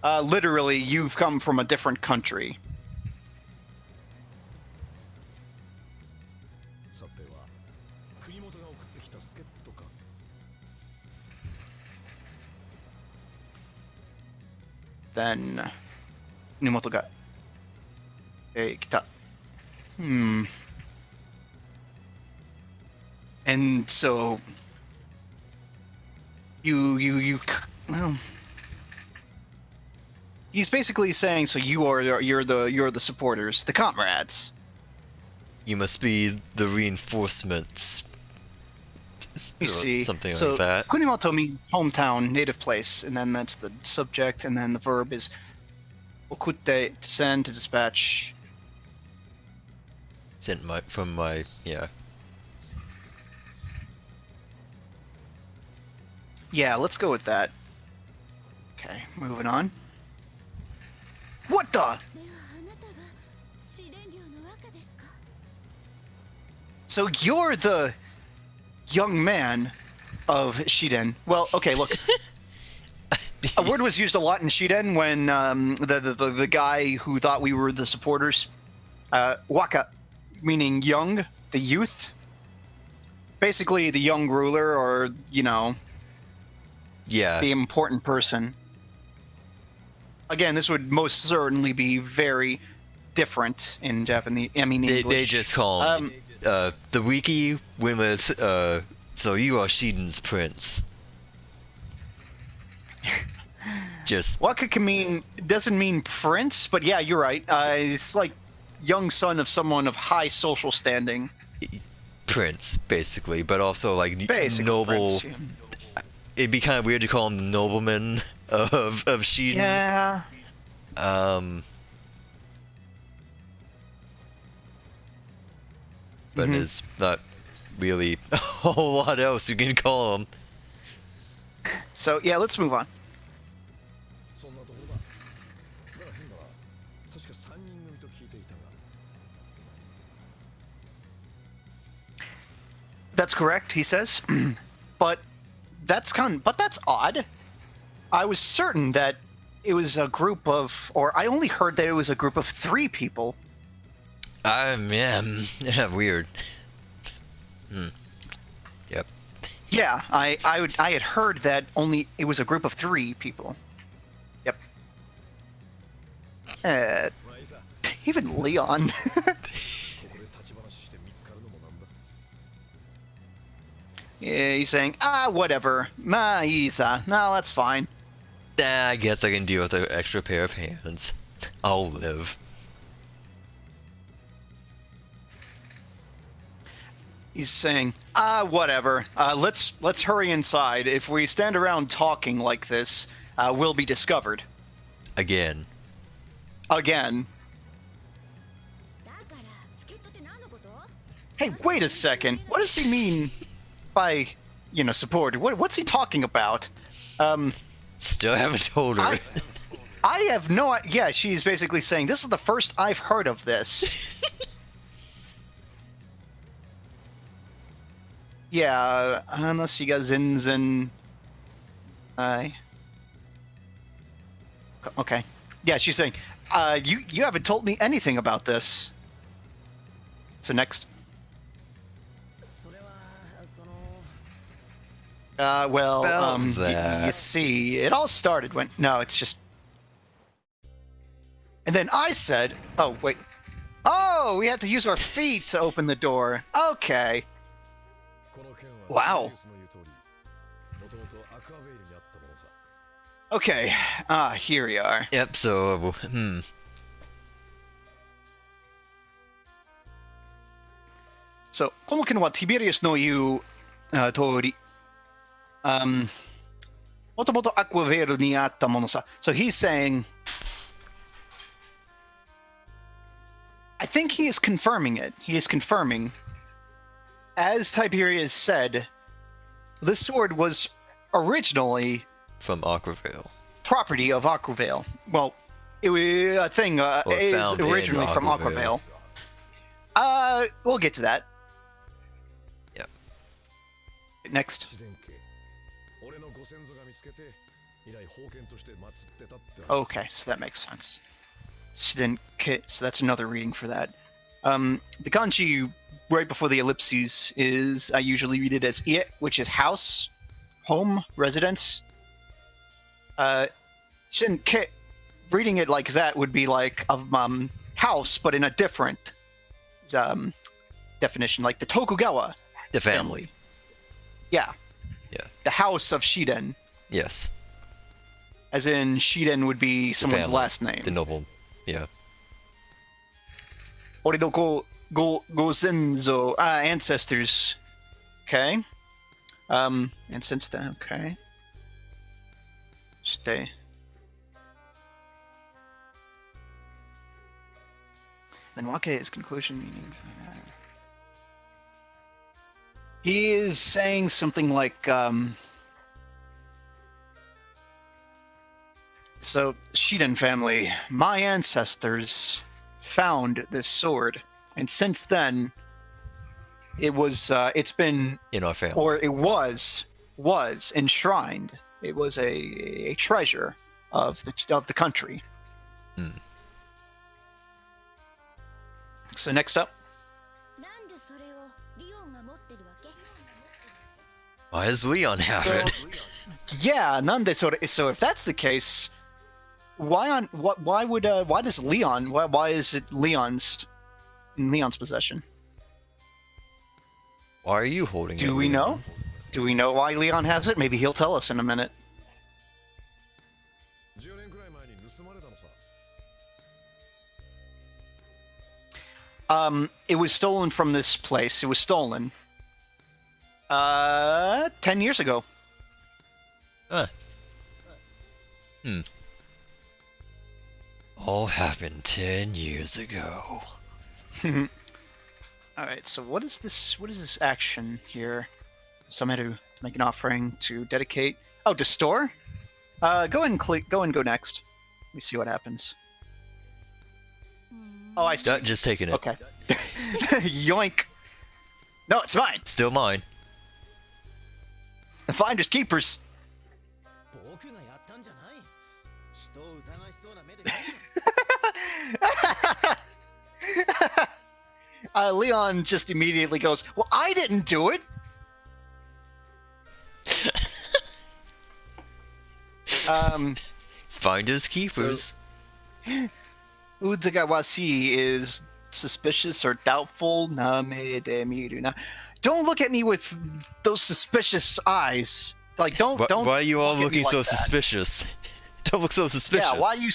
Literally, you've come from a different country. さては、国元が送ってきた助っ人か。 Then, Numoto ga. Kita. And so, well, he's basically saying, so you're the supporters, the comrades. You must be the reinforcements. You or see, something so like that. Kunimoto means hometown, native place, and then that's the subject, and then the verb is okute, to send, to dispatch. Sent from my yeah. Yeah, let's go with that. Okay, moving on. What the? ではあなたが試練寮の若ですか So you're the young man of Shiden. Well, okay, look. A word was used a lot in Shiden when the guy who thought we were the supporters, waka, meaning young, the youth. Basically, the young ruler, or Yeah. the important person. Again, this would most certainly be very different in Japanese. I mean, English. They just call him. The wiki went with so you are Shiden's prince. Just Waka doesn't mean prince, but yeah, you're right. It's like young son of someone of high social standing. prince, basically, but also like Basically, noble. prince, It'd be kind of weird to call him the nobleman of Shiden. yeah. But Mhm. there's not really a whole lot else you can call him. So yeah, let's move on. そんなところだ。だが変だな。確か3人組と聞いていたが。 That's correct, he says. But that's but that's odd. I was certain that it was a group of, or I only heard that it was a group of 3 people. Yeah, weird. Yep. Yeah, I had heard that only it was a group of 3 people. Yep. まあいいさ Even Leon. ここで立ち話して見つかるのもなんだ Yeah, he's saying, whatever. Ma isa. No, that's fine. I guess I can deal with an extra pair of hands. I'll live. He's saying, whatever. Let's hurry inside. If we stand around talking like this, we'll be discovered. Again. Again. だから助っ人って何のこと？ Hey, wait a second. What does he mean by, support? What's he talking about? Still haven't told her. I have no idea. Yeah, she's basically saying, this is the first I've heard of this. Yeah, unless you got Zinzin. Okay. Yeah, she's saying, you haven't told me anything about this. So next. それはその Well, About you that. see, it all started when... No, it's just... And then I said... Oh, wait. Oh, we had to use our feet to open the door. Okay. この件は Wow. シリウスの言う通りもともとアクアウェイルにあったものさ Okay. Here we are. Yep, so, So, この件は Tiberius の言う、通り、もともとアクアヴェルにあったものさ。So he's saying, I think he is confirming it. He is confirming, as Tiberius said, this sword was originally from Aquavale. property of Aquavale. Well, it was a thing is found in originally from Aquavale. Aquavale. We'll get to that. Yep. Next. 自然家俺のご先祖が見つけて以来封建として祀ってたって Okay, so that makes sense. So that's another reading for that. The kanji right before the ellipses is, I usually read it as ie, which is house, home, residence. Shinke, reading it like that would be like a house, but in a different definition, like the Tokugawa The family. Yeah. Yeah. The house of Shiden. Yes. As in, Shiden would be someone's family. last name. The noble. Yeah. 俺のご先祖 ancestors. Okay. And since then, okay. Stay. Then Wake is conclusion meaning. He is saying something like, so, Shiden family, my ancestors found this sword, and since then, it's been, In our family. or it was enshrined. It was a treasure of the country. Hmm. So next up, なんでそれをリオンが持ってるわけ？ Why does Leon have So- it? yeah, nande sore. So if that's the case, why does Leon? Why is it in Leon's possession? Why are you holding it? Do we Leon? know? Do we know why Leon has it? Maybe he'll tell us in a minute. 10年くらい前に盗まれたのさ It was stolen from this place. It was stolen 10 years ago. All happened 10 years ago. All right. So what is this? What is this action here? Someone to make an offering to dedicate. Oh, to store. Go ahead and click. Go and go next. Let me see what happens. Oh, I see. Just taking it. Okay. Yoink. No, it's mine. Still mine. Finders keepers. 僕がやったんじゃない。人を疑いそうな目で見るな。Leon just immediately goes, "Well, I didn't do it." Finders keepers. Udagawasi is suspicious or doubtful. Name de miru na. Don't look at me with those suspicious eyes. Like, don't. Why are you all look at me looking like so that. suspicious? Don't look so suspicious. Yeah, why are you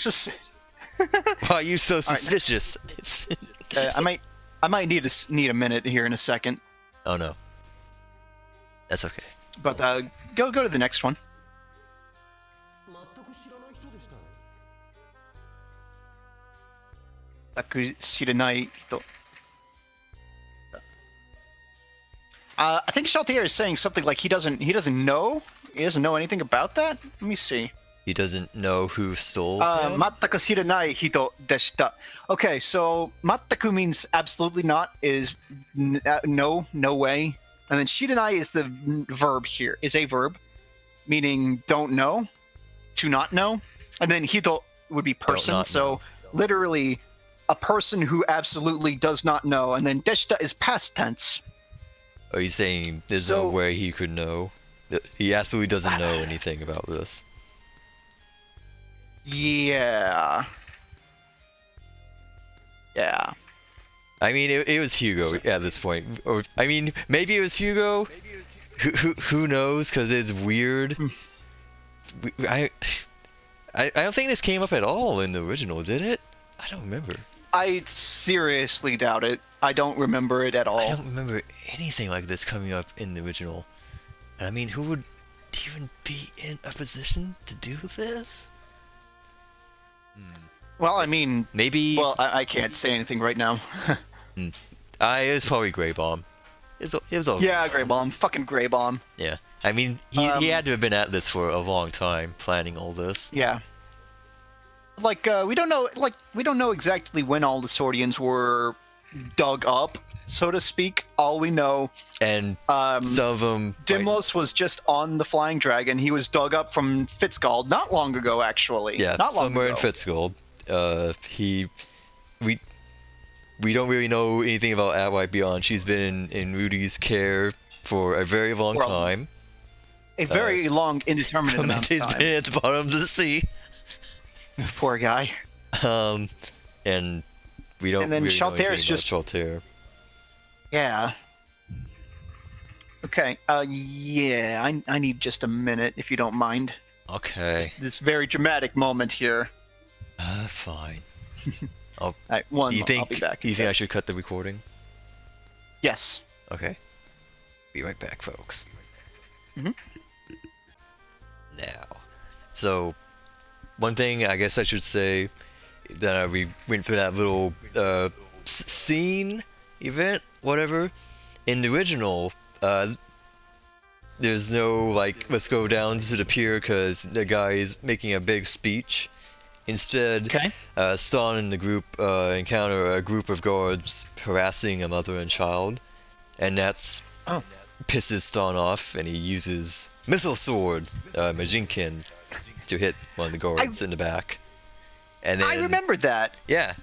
Why are you so right, next. suspicious? I might need a minute here in a second, Oh no. That's okay. but go to the next one. 全く知らない人でしたよ。Takushiranai hito. I think Shaltier is saying something like he doesn't know anything about that. Let me see. He doesn't know who stole him? 全く知らない人でした. Okay, so 全く means absolutely not, is no way. And then shiranai is the verb here, is a verb, meaning don't know, to not know. And then hito would be person, not so know. literally a person who absolutely does not know. And then deshita is past tense. Are you saying there's no So- way he could know? That he absolutely doesn't know anything about this. Yeah. Yeah. I mean, it was Hugo at this point. Or I mean, maybe it was Hugo. Who knows? Because it's weird. I don't think this came up at all in the original, did it? I don't remember. I seriously doubt it. I don't remember it at all. I don't remember anything like this coming up in the original. And I mean, who would even be in a position to do this? Well, I mean, Maybe. well, I can't say anything right now. It was probably Grey Bomb. It was all. Yeah, Grey Bomb. Fucking Grey Bomb. Yeah. I mean, he had to have been at this for a long time, planning all this. Yeah. Like, we don't know exactly when all the Swordians were dug up, so to speak. All we know, And some of them. Dimlos was just on the Flying Dragon. He was dug up from Fitzgald not long ago, actually. Yeah, not long somewhere ago. in Fitzgold. We don't really know anything about Atwight Beyond. She's been in Rudy's care for a very long Well, time. A very long, indeterminate amount of Clemente's time. been at the bottom of the sea. Poor guy. And we don't And then really know Shaltair is anything just- about Shaltair. Yeah. Okay. Yeah. I need just a minute, if you don't mind. Okay, This very dramatic moment here. fine. All right, one. Do you think? I'll be back. Do you think I should cut the recording? Yes. Okay. Be right back, folks. Mhm. Now, so one thing I guess I should say that we went through that little scene, event, whatever. In the original, there's no like let's go down to the pier because the guy is making a big speech. Instead, Okay. Stan and the group encounter a group of guards harassing a mother and child, and that's Oh. pisses Stan off, and he uses missile sword, Majinkin, to hit one of the guards in the back. And then, I remember that. yeah,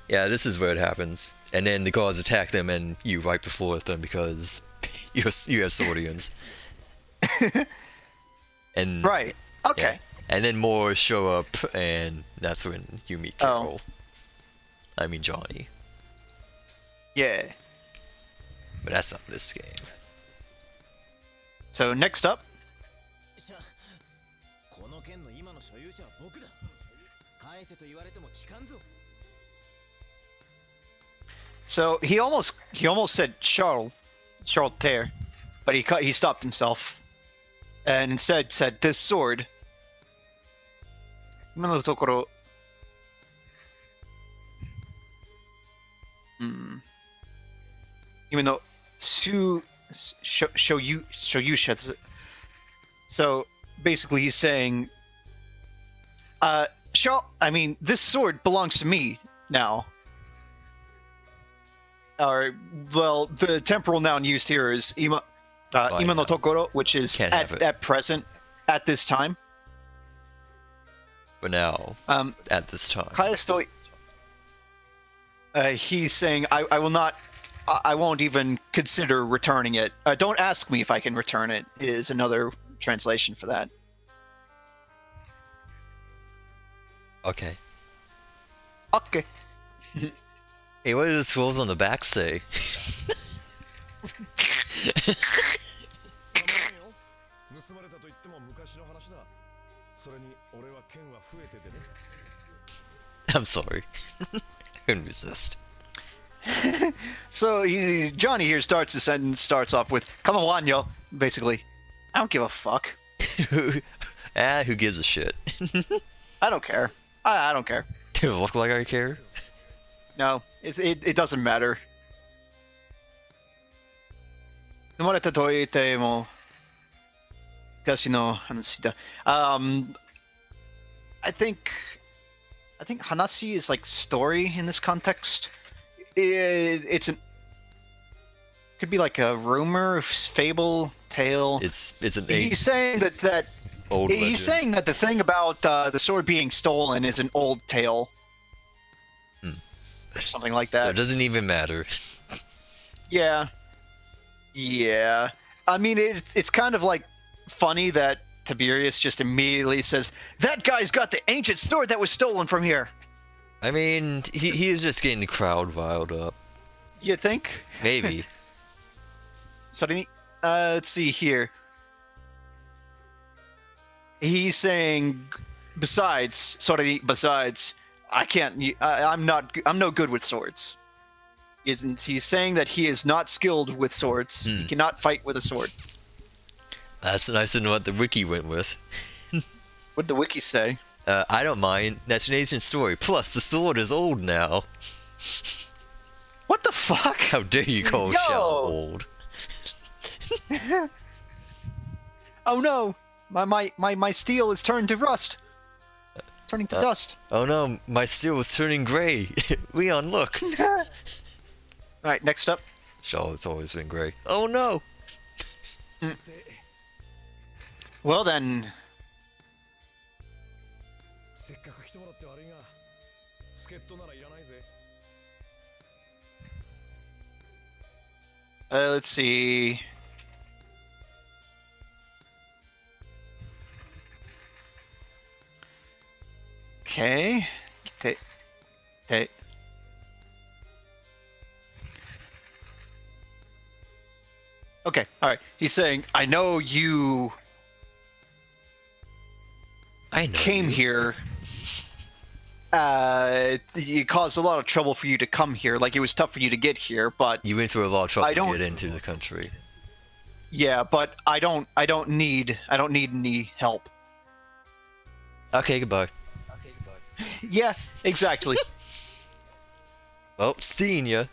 this is where it happens. And then the guards attack them, and you wipe the floor with them because you have Swordians. And Right. Okay. yeah. And then more show up, and that's when you meet Carol. I mean Johnny. Yeah. But that's not this game. So next up, しゃこの剣の今の所有者は僕だ。返せと言われても聞かんぞ。 so he almost said Charles Ter, but he stopped himself, and instead said this sword. 今のところ、even though show you so basically he's saying this sword belongs to me now. Or well, the temporal noun used here is ima Fine Ima no now. Tokoro, which is Can't have it. at present, at this time. But now, at this time. Kaesto, he's saying, I will not, I won't even consider returning it. Don't ask me if I can return it, is another translation for that. Okay. Okay. Hey, what do the scrolls on the back say? 盗まれたと言っても昔の話だ。それに俺は剣は増えててね。 I'm sorry. I couldn't resist. So Johnny here starts the sentence, starts off with, come on, yo, basically. I don't give a fuck. Who gives a shit? I don't care. I don't care. Do it look like I care? No, it doesn't matter. 生まれたと言っても昔の話だ。I think hanashi is like story in this context. Could be like a rumor, fable, tale. It's an He's saying that old legend. he's saying that the thing about the sword being stolen is an old tale. Or something like So that. it doesn't even matter. Yeah. Yeah. I mean, it's kind of like funny that Tiberius just immediately says, that guy's got the ancient sword that was stolen from here. I mean, he is just getting the crowd riled up. You think? Maybe. Let's see here. He's saying, besides, I'm no good with swords. He's saying that he is not skilled with swords. He cannot fight with a sword. That's nicer than what the wiki went with. What'd the wiki say? I don't mind. That's an ancient story. Plus, the sword is old now. What the fuck? How dare you call Yo! Shao old? Oh no! My steel is turned to rust. Turning to dust. Oh no, my steel was turning gray. Leon, look. Alright, next up. Charlotte's always been gray. Oh no! Well then, せっかく来てもらって悪いが、助っ人ならいらないぜ。 let's see. Okay. Okay, alright. He's saying, I know you I know. came you. here. It caused a lot of trouble for you to come here. Like, it was tough for you to get here, but You went through a lot of trouble I to don't- get into the country. yeah, but I don't need any help. Okay, goodbye. Yeah, exactly. Well, seeing ya.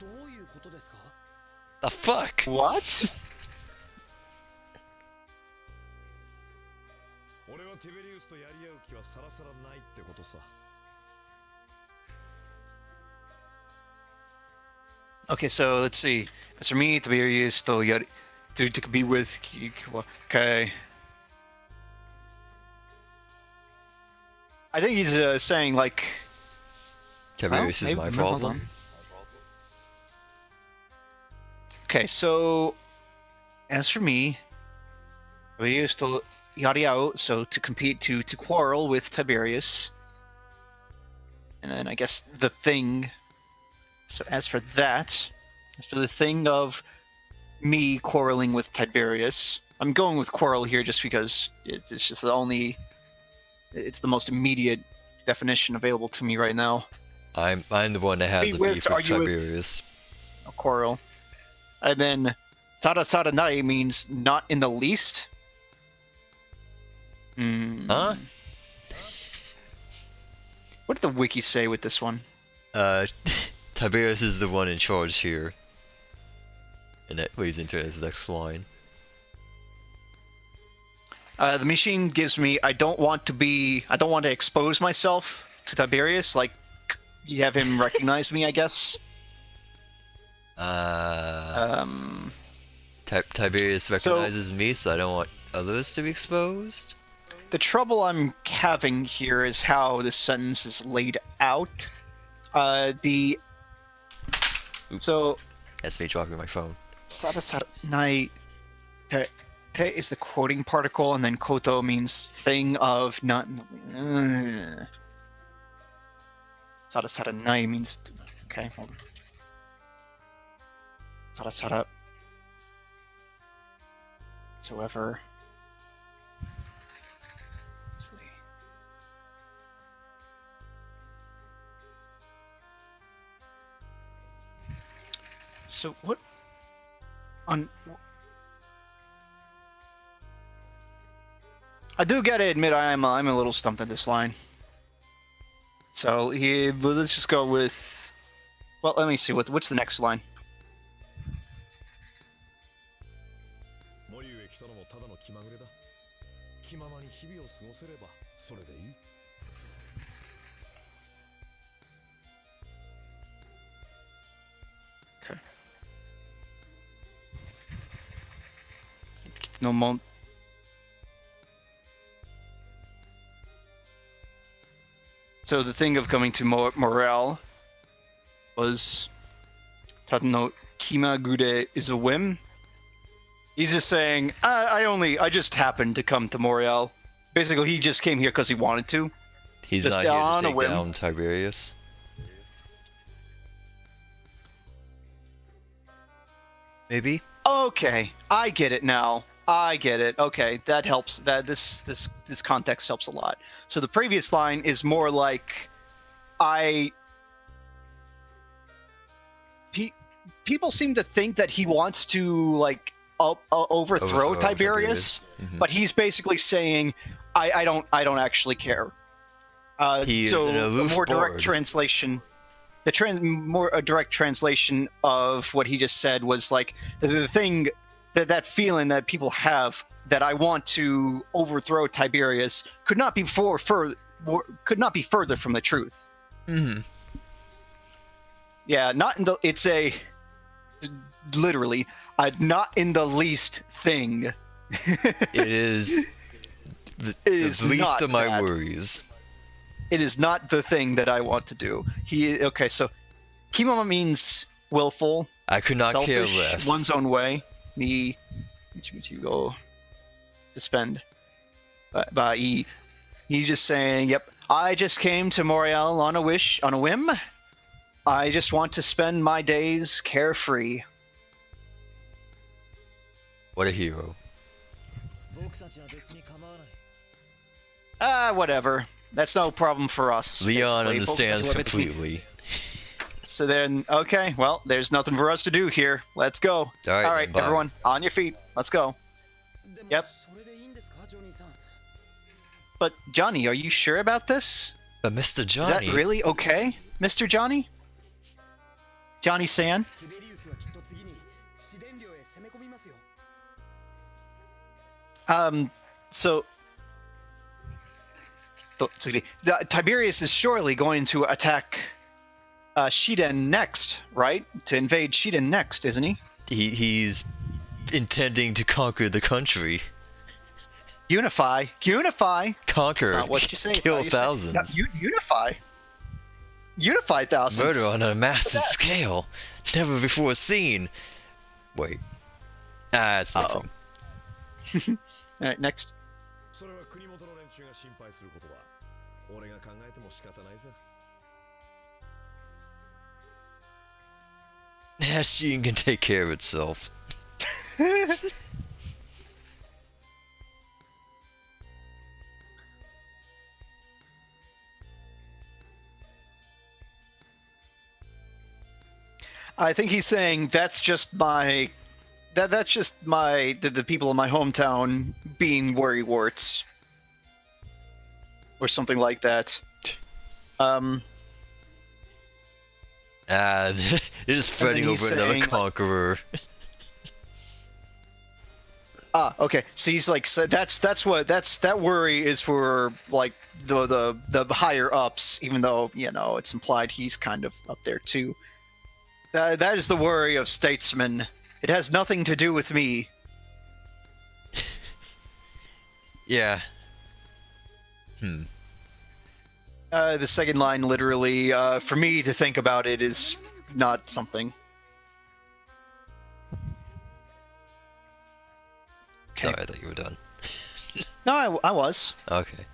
どういうことですか？ The fuck? What? 俺はティベリウスとやり合う気はさらさらないってことさ。 Okay, so let's see. As for me, Tiberius, to be with. Okay. I think he's saying like. Tiberius is maybe- my hold problem. on. Okay, so as for me, Tiberius to Yadiao, so to compete to quarrel with Tiberius, and then I guess the thing. So as for that, as for the thing of me quarreling with Tiberius, I'm going with quarrel here just because it's just it's the most immediate definition available to me right now. I'm the one that has Be the with- beef with argue with- Tiberius. A quarrel. And then Sada Sada Nai means not in the least. Huh? What did the wiki say with this one? Tiberius is the one in charge here. And that leads into his next line. The machine gives me. I don't want to expose myself to Tiberius. Like, you have him recognize me, I guess. Tiberius recognizes me, so I don't want others to be exposed. The trouble I'm having here is how this sentence is laid out. So That's me dropping my phone. Sada nai te is the quoting particle, and then koto means thing of not. Sada nai means okay. Hold on. Sada. Whatsoever. So what on I do gotta admit I'm a little stumped at this line. So let's just go with, well, let me see what's the next line. 森へ来たのもただの気まぐれだ。気ままに日々を過ごせればそれでいい。Okay. No more. So the thing of coming to morale was Tadano Kimagure is a whim. He's just saying, I just happened to come to Moriel. Basically, he just came here because he wanted to. He's just not here to on a take whim. down Tiberius. Maybe? Okay, I get it now. I get it. Okay, that helps. That this context helps a lot. So the previous line is more like, people seem to think that he wants to like overthrow Tiberius, Mm-hmm. but he's basically saying, I don't actually care. He so is an a aloof more direct bard. translation. A direct translation of what he just said was like the thing that feeling that people have that I want to overthrow Tiberius could not be further from the truth. Mm-hmm. Yeah, not in the. It's a literally not in the least thing. It is the is least not of my that. worries. It is not the thing that I want to do. Okay, so Kimama means willful, I could not care selfish, less. one's own way. Which you go to spend. But he's just saying, yep, I just came to Moriel on a whim. I just want to spend my days carefree. What a hero. 僕たちは別に構わない。 Whatever. That's no problem for us. Leon basically. understands Both of us are completely. So then, okay, well, there's nothing for us to do here. Let's go. All All right, bye. everyone, on your feet. Let's go. でも Yep. それでいいんですか、ジョニーさん。 But Johnny, are you sure about this? But Mr. Is Johnny, that really okay, Mr. Johnny? Johnny-san? ティベリウスはきっと次に試電量へ攻め込みますよ。 So Tiberius is surely going to attack Shiden next, right? To invade Shiden next, isn't he? he's intending to conquer the country. Unify. Conquer, Not what you say. it's kill how you say it. thousands. No, unify. Unify thousands. Murder on a massive scale. Never before seen. Wait. It's Uh-oh. nothing. All right, next. それは国元の連中が心配することだ。俺が考えても仕方ないさ。 Sheen can take care of itself. I think he's saying that's just my the people in my hometown being worrywarts or something like that. They're just fretting he's over another saying, like- conqueror. Okay. So he's like, so that worry is for like the higher ups, even though it's implied he's kind of up there too. That is the worry of statesmen It has nothing to do with me. Yeah. The second line, literally, for me to think about it is not something. Okay. Sorry, I thought you were done. No, I was. Okay.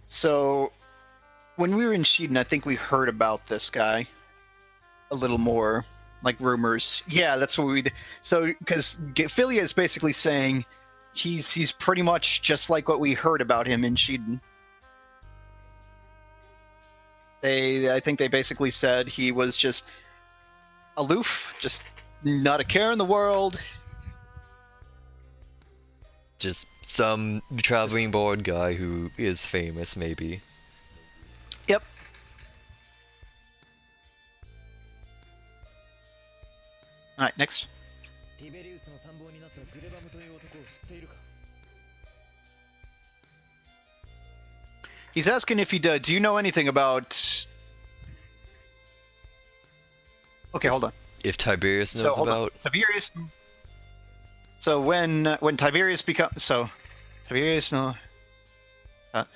So, when we were in Shiden, I think we heard about this guy a little more, like rumors. Yeah, that's what we. So, because Philia is basically saying he's pretty much just like what we heard about him in Shiden. I think they basically said he was just aloof, just not a care in the world. Just some traveling board guy who is famous, maybe. Yep. All right, next. ティベリウスの参謀になったグレバムという男を知っているか He's asking if he does. Do you know anything about? Okay, hold on. If Tiberius knows hold on. about... Tiberius. So when Tiberius Tiberius no.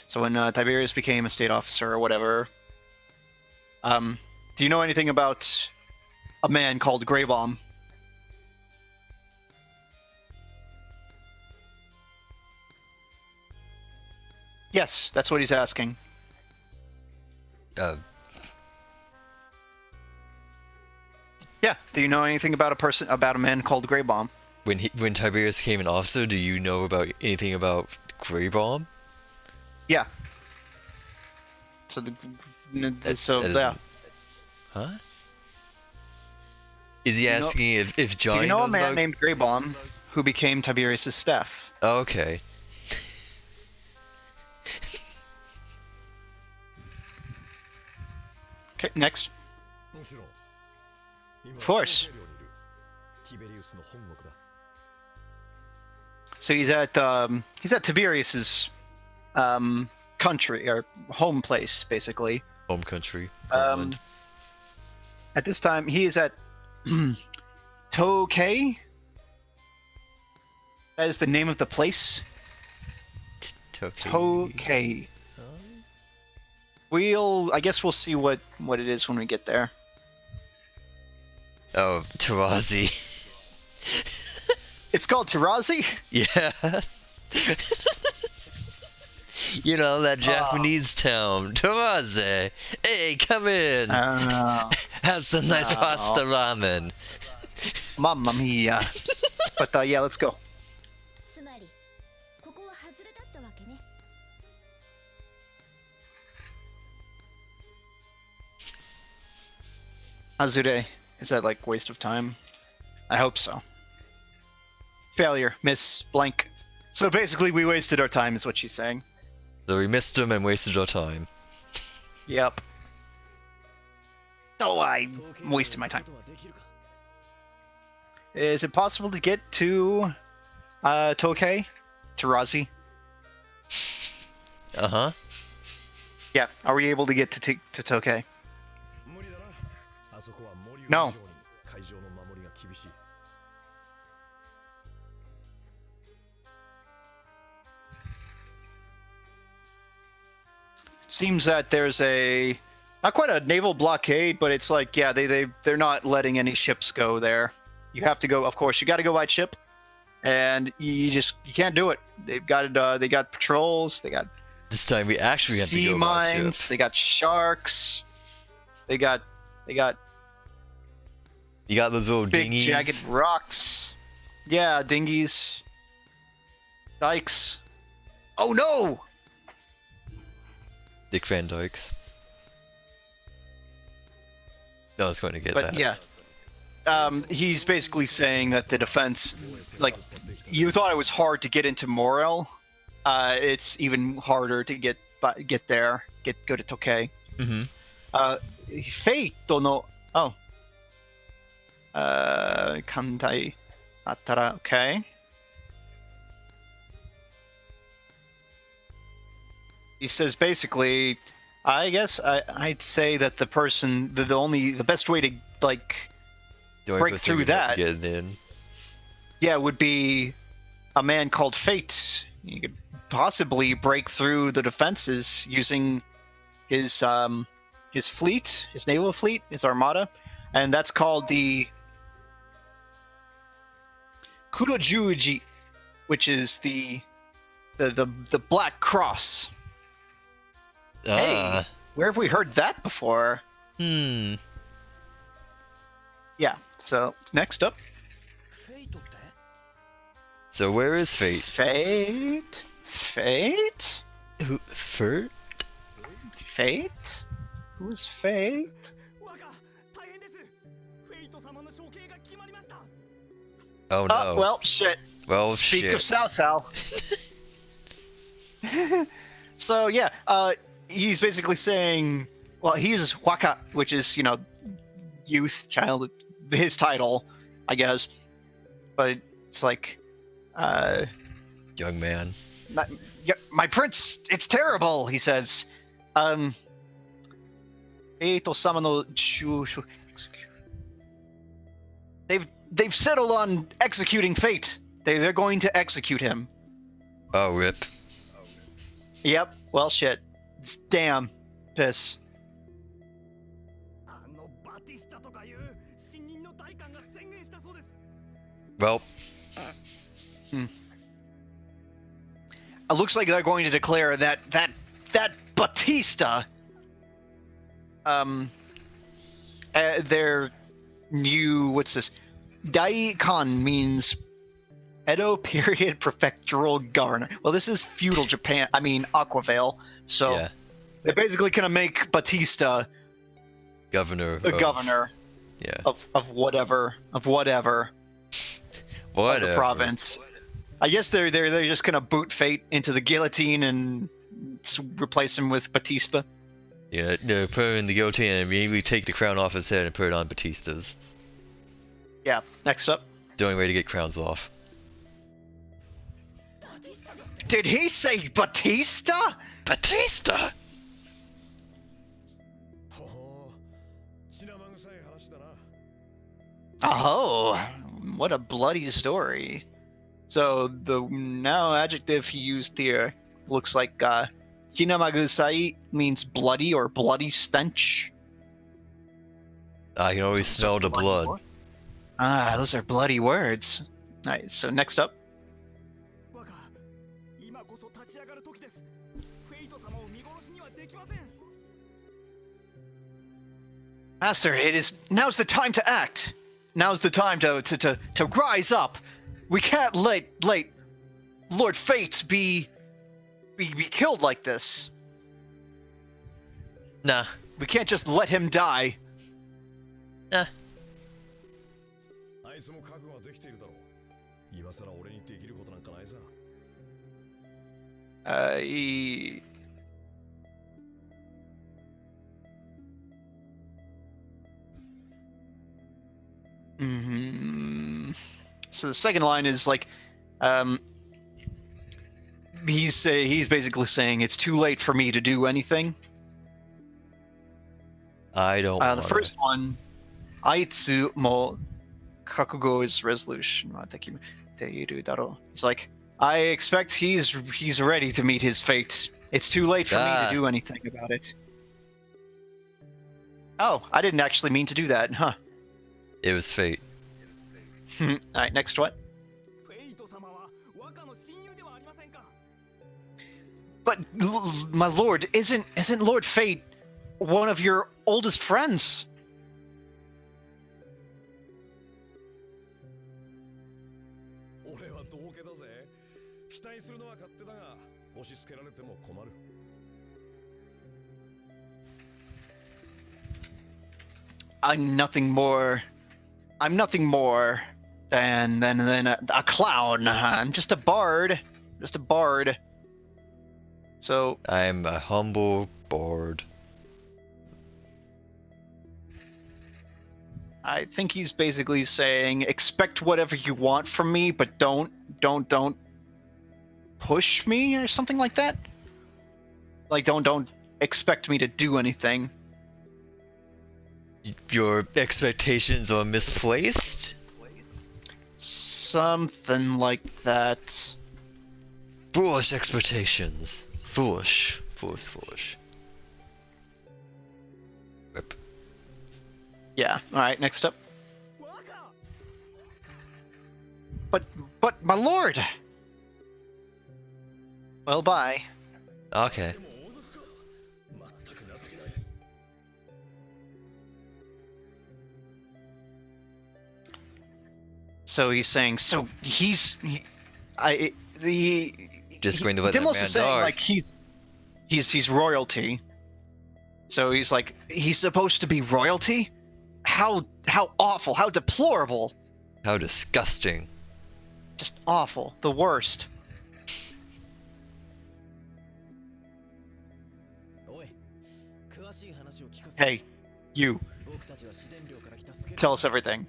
So when Tiberius became a state officer or whatever, do you know anything about a man called Greybomb? Yes, that's what he's asking. Yeah. Do you know anything about a man called Greybomb? When Tiberius became an officer, do you know about anything about Grey Bomb? Yeah. So yeah. Huh? Is he asking if Johnny Do you know a knows man about... named Greybomb who became Tiberius' staff? Oh, okay. Okay, next. もちろん今 Of course. ティベリウスの本国だ So he's at Tiberius's country or home place, basically. Home country. Um, Homeland. At this time, he is at Tokay. That is the name of the place. Tokay. I guess we'll see what it is when we get there. Oh, Tarazi. It's called Tarazi? Yeah. You know, that Japanese town. Tarazi. Hey, come in. Have some nice pasta ramen. Mamma mia. But yeah, let's go. つまりここは外れだったわけね Azure. Is that like waste of time? I hope so. Failure. Miss. Blank. So basically we wasted our time is what she's saying. So we missed him and wasted our time. Yep. Oh, I wasted my time. ことはできるか Is it possible to get to Tokay? Tarazi? Uh-huh. Yeah. Are we able to get to Tokay? 無理だなあそこは森以 No. 上に海上の守りが厳しい Seems that there's not quite a naval blockade, but it's like, yeah, they're not letting any ships go there. You have to go, of course, you got to go by ship, and you can't do it. They've got they got patrols, they got This time we actually have to sea go by mines, ship. they got sharks, they got You got those little big dinghies. jagged rocks. Yeah, dinghies, dikes. Oh no! Dick Van Dykes. No one's going to get But that. yeah, he's basically saying that the defense, like, you thought it was hard to get into Morel. It's even harder to get there, go to Tokay. Mm-hmm. Fate no. Oh. Kantai Atara. Okay. He says basically, I guess I'd say that the person, the best way to like The only break person through who might that, get it in. yeah, would be a man called Fate. You could possibly break through the defenses using his fleet, his naval fleet, his armada, and that's called the Kurojuji, which is the Black Cross. Hey, Ah. where have we heard that before? Hmm. Yeah. So next up, フェイトって So where is Fate? Fate. Who? Furt? Fate. Who's Fate? 若大変ですフェイト様の処刑が決まりました Oh no. Oh well, shit. Well, Speak shit. of Sao Sao. So yeah, he's basically saying, well, he uses waka, which is youth, child, his title, I guess, but it's like, Young man. my prince, it's terrible, he says. Eito sama no they've settled on executing Fate. They're going to execute him. Oh, rip. Yep. Well, shit. It's damn piss. あのバティスタとかいう新任の大官が宣言したそうです Well, It looks like they're going to declare that Batista, their new, what's this? Daikon means Edo period prefectural governor. Well, this is feudal Japan. I mean Aquavale. So yeah. they're basically gonna make Batista Governor. the governor Yeah. of whatever of the Whatever. province. I guess they're just gonna boot Fate into the guillotine and replace him with Batista. Yeah, no, put him in the guillotine and immediately take the crown off his head and put it on Batista's. Yeah. Next up. The only way to get crowns off. Did he say Batista? Batista! ほう血生臭い話だな Oh, what a bloody story. So the now adjective he used here looks like Kinamagusai means bloody or bloody stench. I can always smell the blood. Ah, those are bloody words. Alright, so next up. 若今こそ立ち上がる時ですフェイト様を見殺しにはできません Master, now's the time to act. Now's the time to rise up. We can't let Lord Fate be killed like this. Nah. We can't just let him die. Nah. あいつも覚悟はできているだろう今さら俺にできることなんかないさ He... So the second line is like, he's basically saying it's too late for me to do anything. I don't The first one, Aitsu mo kakugo is resolution. It's like, I expect he's ready to meet his fate. It's too late for me to do anything about it. Oh, I didn't actually mean to do that, huh? It was fate. Alright, next what? フェイト様は若の親友ではありませんか But my lord, isn't Lord Fate one of your oldest friends? 俺は道家だぜ期待するのは勝手だが押し付けられても困る I'm nothing more than a clown. I'm just a bard. So I'm a humble bard. I think he's basically saying, expect whatever you want from me, but don't push me or something like that. Like, don't expect me to do anything. Your expectations are misplaced? Something like that. Foolish expectations. Foolish. Rip. Yeah. All right. Next up. But my lord. Well, bye. Okay. まったく情けない So he's saying. So the. Just going to let that Dimos man is saying die. like he's royalty. So he's like he's supposed to be royalty. How awful. How deplorable. How disgusting. Just awful. The worst. おい詳しい話を聞かせ Hey, you. 僕たちは試練寮から来たスケル Tell us everything.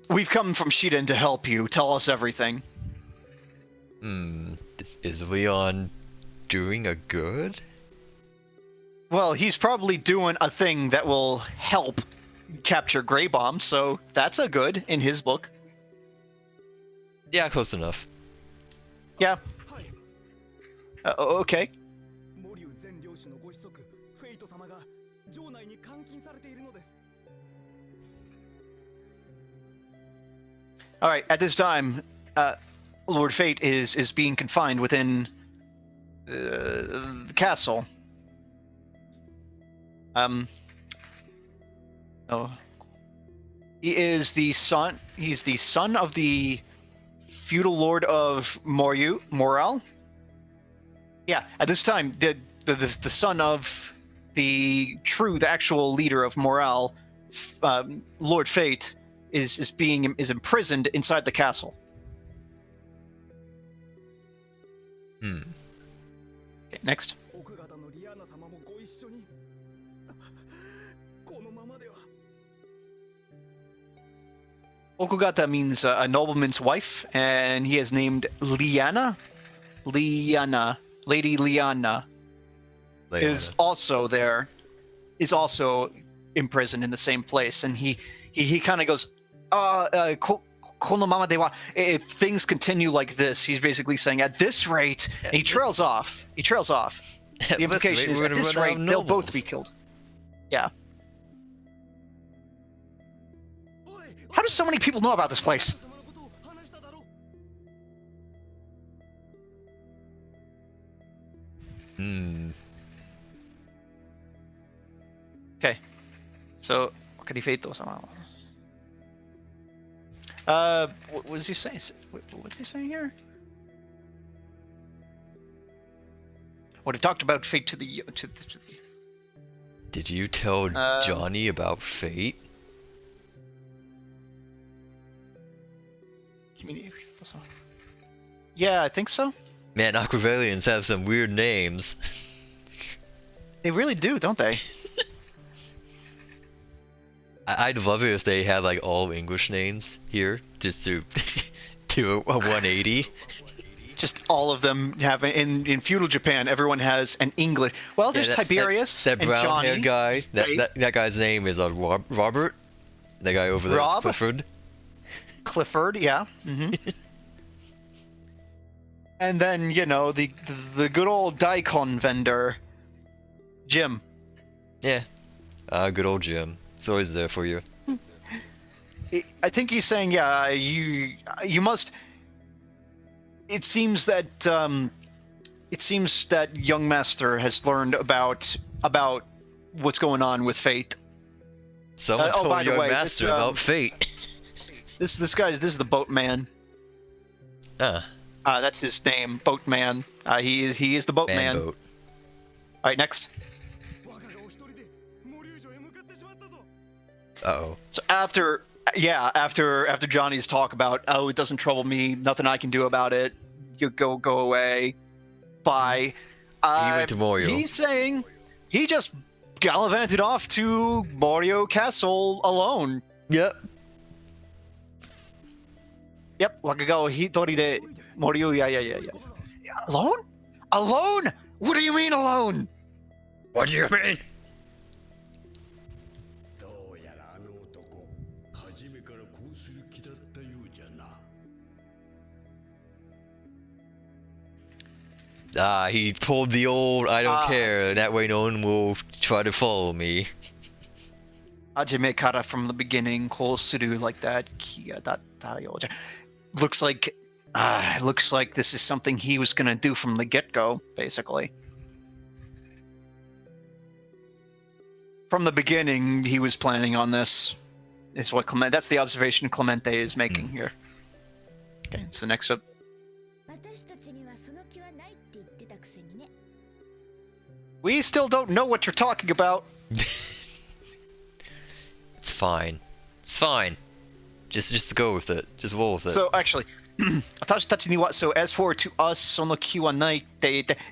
We've come from Shiden to help you. Tell us everything. Is Leon doing a good? Well, he's probably doing a thing that will help capture Grey Bomb, so that's a good in his book. Yeah, close enough. Yeah. はい Okay. モリュウ全領主のご子息フェイト様が城内に監禁されているのです All right. At this time, Lord Fate is being confined within the castle. Oh, he is the son. He's the son of the feudal lord of Morel. Yeah. At this time, the son of the actual leader of Morel, Lord Fate, is imprisoned inside the castle. Okay, next. 奥方のリアーナ様もご一緒にこのままでは Okugata means a nobleman's wife, and he is named Liana. Lady Liana is also there. Is also imprisoned in the same place, and he kind of goes, kono mama de wa. If things continue like this, he's basically saying at this rate, and he trails off. The implication is at this rate, they'll both be killed. Yeah. おい How do so many people know about this place? 様のことを話しただろう Okay. So, what does he say? What's he saying here? What he talked about fate to the Did you tell Johnny about fate? Yeah, I think so. Man, Aquavalians have some weird names. They really do, don't they? I'd love it if they had like all English names here, just to do a 180. Just all of them have in feudal Japan. Everyone has an English. Well, there's Tiberius that and brown Johnny. haired guy. That guy's name is Robert. The guy over there is Rob? Clifford. Clifford, yeah. And then the good old daikon vendor, Jim. Yeah, good old Jim. It's always there for you. I think he's saying, yeah, you must. It seems that young master has learned about what's going on with fate. Someone by told the your way, master about fate. This is the boatman. That's his name, Boatman. He is the boatman. Boat. All right, next. 我ががお一人でモリュウ城へ向かってしまったぞ Uh-oh. So after Johnny's talk about, oh, it doesn't trouble me, nothing I can do about it, you go away, bye. He went to Morio. He's saying he just gallivanted off to Morio Castle alone. Yep. Yep, wakaga o hitori de Morio, yeah. Alone? Alone? What do you mean alone? What do you mean? どうやらあの男初めからこうする気だったようじゃな。 Ah, he pulled the old I don't Ah, I care, see. that way no one will try to follow me. Hajime kara from the beginning, kousuru like that. Kia datta yoja. Looks like this is something he was gonna do from the get-go, basically. From the beginning, he was planning on this. Is what that's the observation Clemente is making here. Okay, so next up. 私たちにはその気はないって言ってたくせにね。 We still don't know what you're talking about. It's fine. It's fine. Just go with it. Just roll with it. So actually, so as for to us, sono kiwa nai,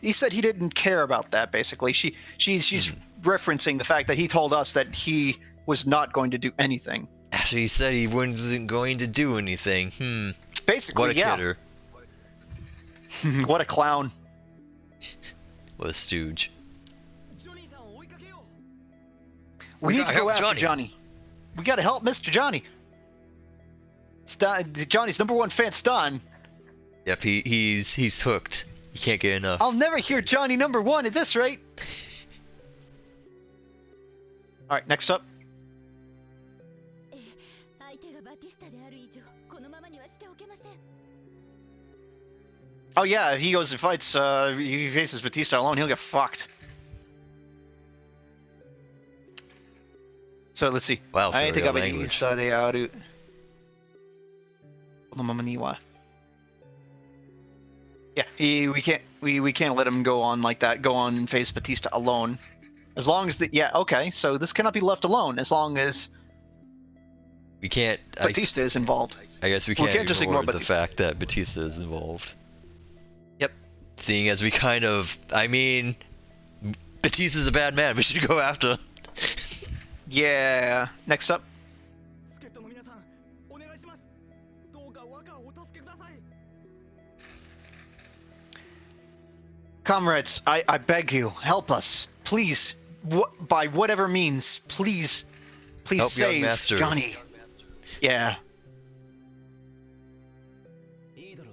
he said he didn't care about that. Basically, she's referencing the fact that he told us that he was not going to do anything. After he said he wasn't going to do anything. Basically, What a yeah. kidder. What a clown. What a stooge. ジョニーさんを追いかけよう。 We need gotta to go help after Johnny. We gotta help Mr. Johnny. Johnny's number one fan, Stan. Yep, he's hooked. You can't get enough. I'll never hear Johnny number one at this rate. All right, next up. ええ、相手がバティスタである以上、このままにはしておけません。 Oh yeah, if he goes and fights, he faces Batista alone, he'll get fucked. So let's see. Wow, for I think real I'm language. Batista de Aru. Onomamaniwa. Yeah, we can't let him go on like that. Go on and face Batista alone. As long as okay. So this cannot be left alone. As long as We can't. Batista is involved. I guess we We can't can't just ignore ignore the Batista. fact that Batista is involved. Yep. Seeing as we kind of, I mean, Batista's a bad man. We should go after. Yeah. Next up. 助っ人の皆さん、お願いします。どうか若をお助けください。 Comrades, I beg you, help us, please. By whatever means, please Help young save master. Johnny. Yeah. いいだろ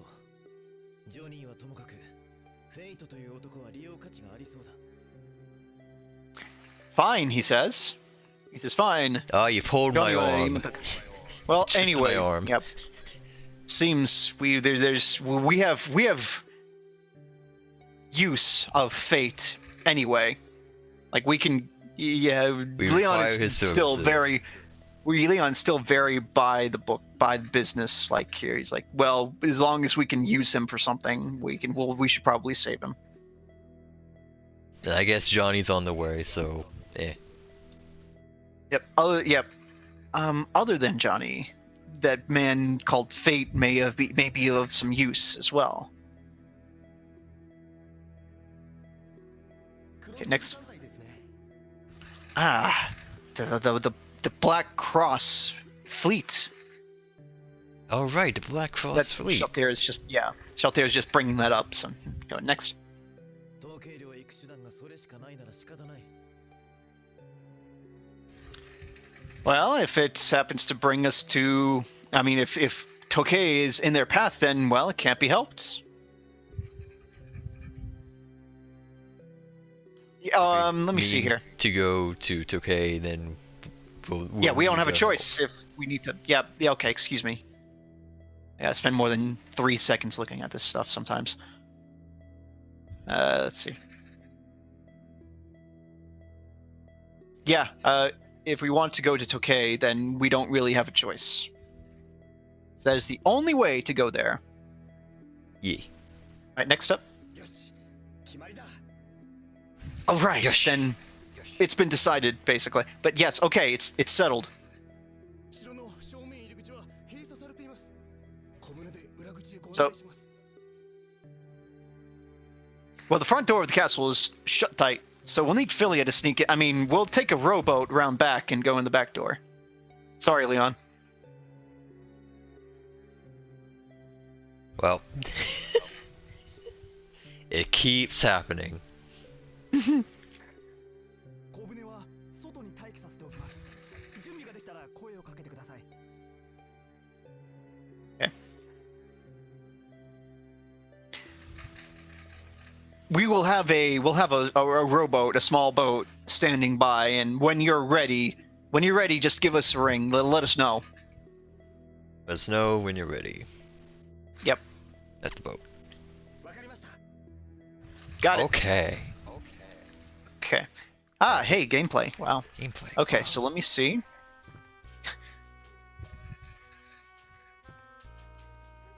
う。ジョニーはともかく、フェイトという男は利用価値がありそうだ。 Fine, he says. He says fine. Oh, you pulled my Johnny, arm. well, Just anyway. my arm. Yep. Seems we have use of fate anyway. Like we can, yeah. We Leon require his is still services. Leon's still very by the book, by the business. Like here, he's like, well, as long as we can use him for something, we should probably save him. I guess Johnny's on the way, so eh. Yep. Other than Johnny, that man called Fate may be of some use as well. Okay, next. Ah, the Black Cross fleet. Oh right, the Black Cross That's fleet. Sheltier is just bringing that up. So go next. 統計量へ行く手段がそれしかないなら仕方ない。 Well, if it happens to bring us to, I mean, if Tokei is in their path, then well, it can't be helped. Let me see here. To go to Tokei, then Yeah, we don't have a go. choice if we need to. Yeah, okay, excuse me. Yeah, I spend more than 3 seconds looking at this stuff sometimes. Let's see. Yeah, if we want to go to Tokei, then we don't really have a choice. That is the only way to go there. Yeah. Alright, next up. よし、決まりだ。 Oh, right, Yosh. then it's been decided, basically. But yes, okay, it's settled. 城の正面入り口は閉鎖されています。小舟で裏口へご案 So- 内します。 Well, the front door of the castle is shut tight, so we'll need Philia to sneak in. I mean, we'll take a rowboat round back and go in the back door. Sorry, Leon. Well. It keeps happening. 小舟は外に待機させておきます。準備ができたら声をかけてください。We'll have a rowboat, a small boat, standing by, and when you're ready, just give us a ring. Let us know. Let us know when you're ready. Yep. That's the boat. わかりました。 Got it. Okay. Okay. Ah, hey, gameplay. Wow. Gameplay. Okay, Wow. so let me see.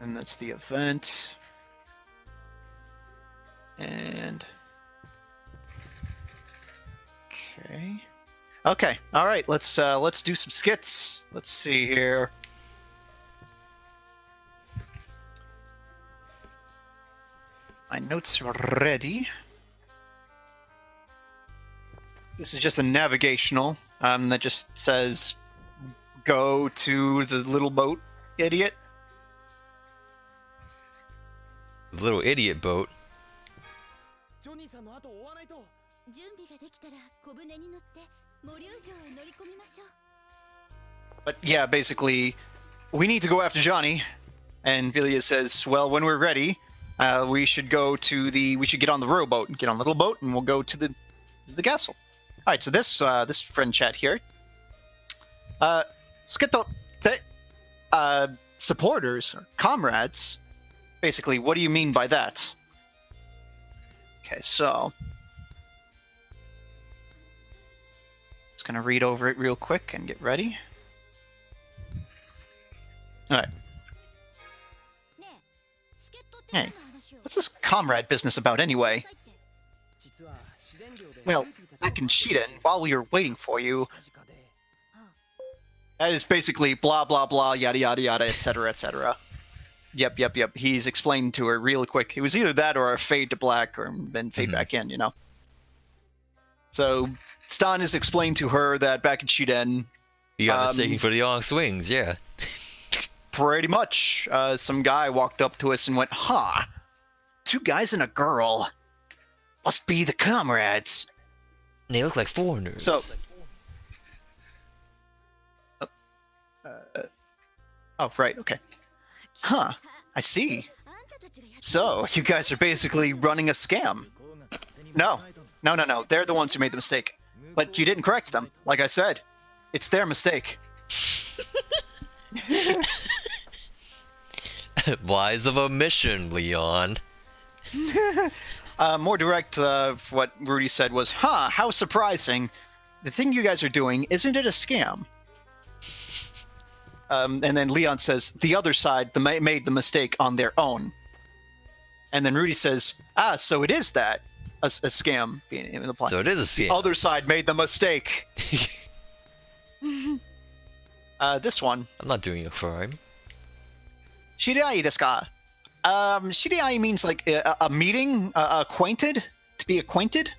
And that's the event. And okay. Okay. All right. Let's do some skits. Let's see here. My notes are ready. This is just a navigational that just says go to the little boat, idiot. The little idiot boat. ジョニーさんの後を追わないと。準備ができたら小舟に乗って森王城へ乗り込みましょう。 But yeah, basically, we need to go after Johnny. And Vilya says, well, when we're ready, we should get on the rowboat, get on the little boat, and we'll go to the castle. All right, so this friend chat here. Skitto, supporters, or comrades. Basically, what do you mean by that? Okay, so just gonna read over it real quick and get ready. All right. ねえ、助っ人って Hey, 何の話を what's this comrade business about anyway? 実は試練寮で Well, back in Shiden, while we were waiting for you, that is basically blah blah blah, yada yada yada, etc. etc. Yep. He's explained to her really quick. It was either that or a fade to black, or then fade back in, you know. So Stan has explained to her that back in Shiden, You got mistaken for the Onyx Wings, yeah. pretty much, some guy walked up to us and went, "Huh, 2 guys and a girl, must be the comrades." And they look like foreigners. So, oh right, okay. Huh, I see. So, you guys are basically running a scam. No, they're the ones who made the mistake. But you didn't correct them. Like I said, it's their mistake. Wise of omission, Leon. More direct, what Rudy said was, huh, how surprising. The thing you guys are doing, isn't it a scam? And then Leon says, the other side made the mistake on their own. And then Rudy says, so it is that, a scam being in the plan. So it is a scam. The other side made the mistake. This one. I'm not doing a crime. Shiriai desu ka? Shiriai means like a meeting, acquainted, to be acquainted.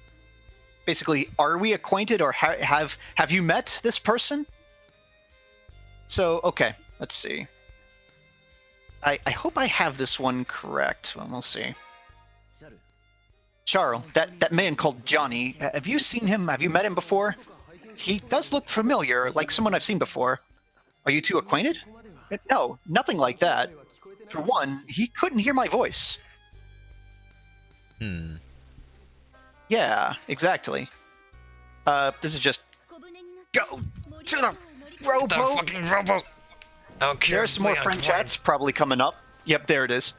Basically, are we acquainted or have you met this person? So, okay, let's see. I hope I have this one correct. Well, we'll see. Charles, that man called Johnny, have you seen him? Have you met him before? He does look familiar, like someone I've seen before. Are you two acquainted? No, nothing like that. For one, he couldn't hear my voice. Yeah, exactly. This is just... 小舟に乗って Go 森 to 王 the 城へ乗り込み rowboat! fucking rowboat! I don't care. There's some more Leon, friend come on. chats probably coming up. Yep, there it is.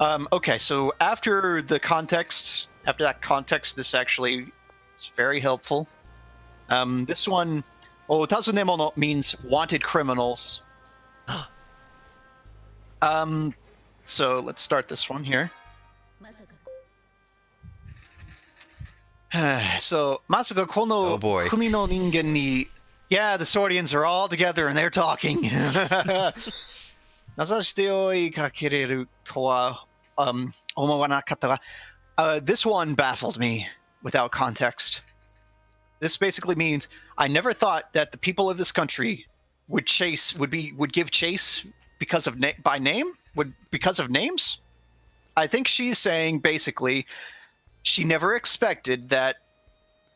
Okay, so after that context, this actually is very helpful. This one, Otazunemono means wanted criminals. So let's start this one here. まさか So, Masaka kono Oh, boy. kumi no ningen ni... Yeah, the Swordians are all together and they're talking. Nasashite oi kakereru to wa omawa nakata wa. This one baffled me without context. This basically means I never thought that the people of this country would give chase because of because of names. I think she's saying basically she never expected that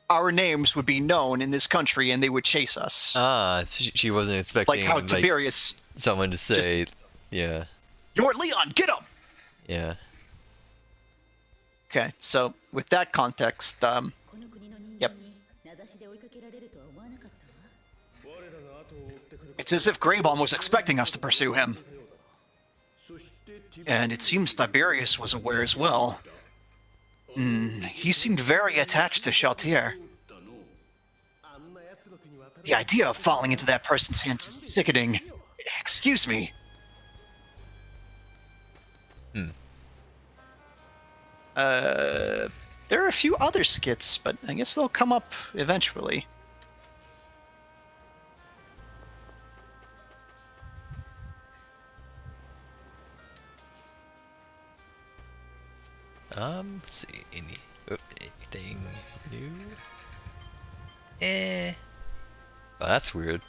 our names would be known in this country and they would chase us. Ah, she wasn't expecting Like how Tiberius, someone to say, yeah, "You're Leon, get him!" yeah. Okay, so with that context, この国の人間に名指しで追いかけられるとは思わなかったわ。 it's as if Greybon was expecting us to pursue him. And it seems Tiberius was aware as well. He seemed very attached to Chaltier. The idea of falling into that person's hands is sickening. Excuse me. There are a few other skits, but I guess they'll come up eventually. Let's see, anything new? Oh, that's weird.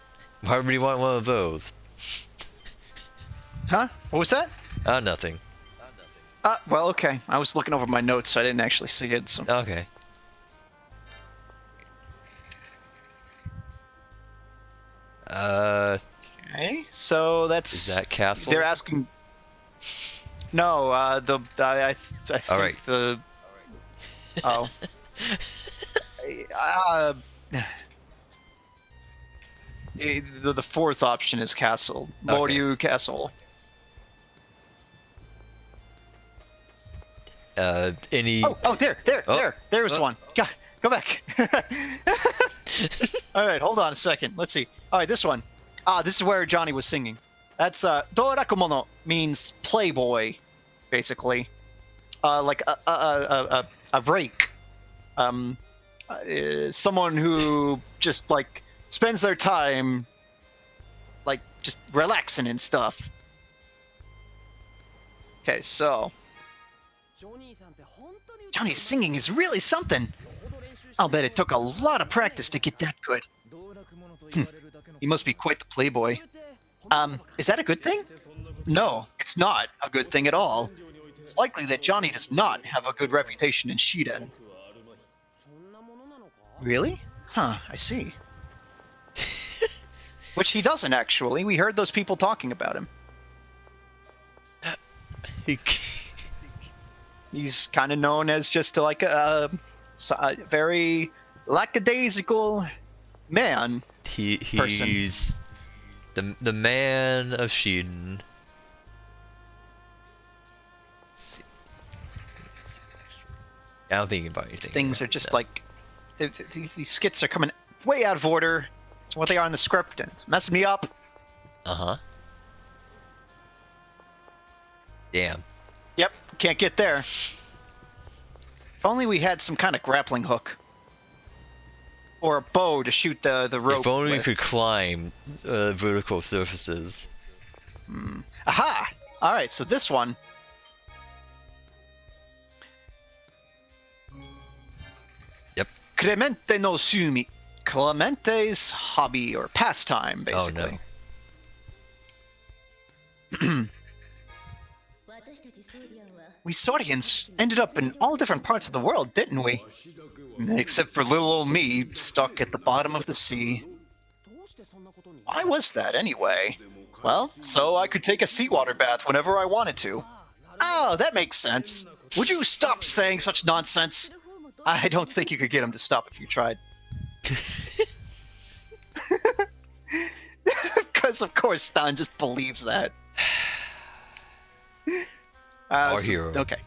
Why would you want one of those? Huh? What was that? Nothing. Well, okay. I was looking over my notes, so I didn't actually see it. So. Okay. Okay, so that's. Is that castle? They're asking. No, I think All right. the. Oh. The fourth option is castle. Okay. Moryu Castle. Any? Oh, there's Oh. one. Go back. All right, hold on a second. Let's see. All right, this one. This is where Johnny was singing. That's Dorakumono means playboy, basically. Like a rake. Someone who just like spends their time like just relaxing and stuff. Okay, so Johnny's singing is really something. I'll bet it took a lot of practice to get that good. He must be quite the playboy. Is that a good thing? No, it's not a good thing at all. It's likely that Johnny does not have a good reputation in Shiden. Really? Huh, I see. Which he doesn't, actually. We heard those people talking about him. He's kind of known as just like a very lackadaisical man. He's the man of Shiden. I don't think about anything. Things are just like these skits are coming way out of order. It's what they are in the script, and it's messing me up. Damn. Yep, can't get there. If only we had some kind of grappling hook. Or a bow to shoot the rope If only we with. could climb vertical surfaces. Aha! Alright, so this one. Yep. Clemente no Sumi. Clemente's hobby or pastime, basically. Oh no. We Saurians ended up in all different parts of the world, didn't we? Except for little old me, stuck at the bottom of the sea. Why was that, anyway? Well, so I could take a seawater bath whenever I wanted to. Oh, that makes sense. Would you stop saying such nonsense? I don't think you could get him to stop if you tried. Because, of course, Stan just believes that. Our hero. Okay.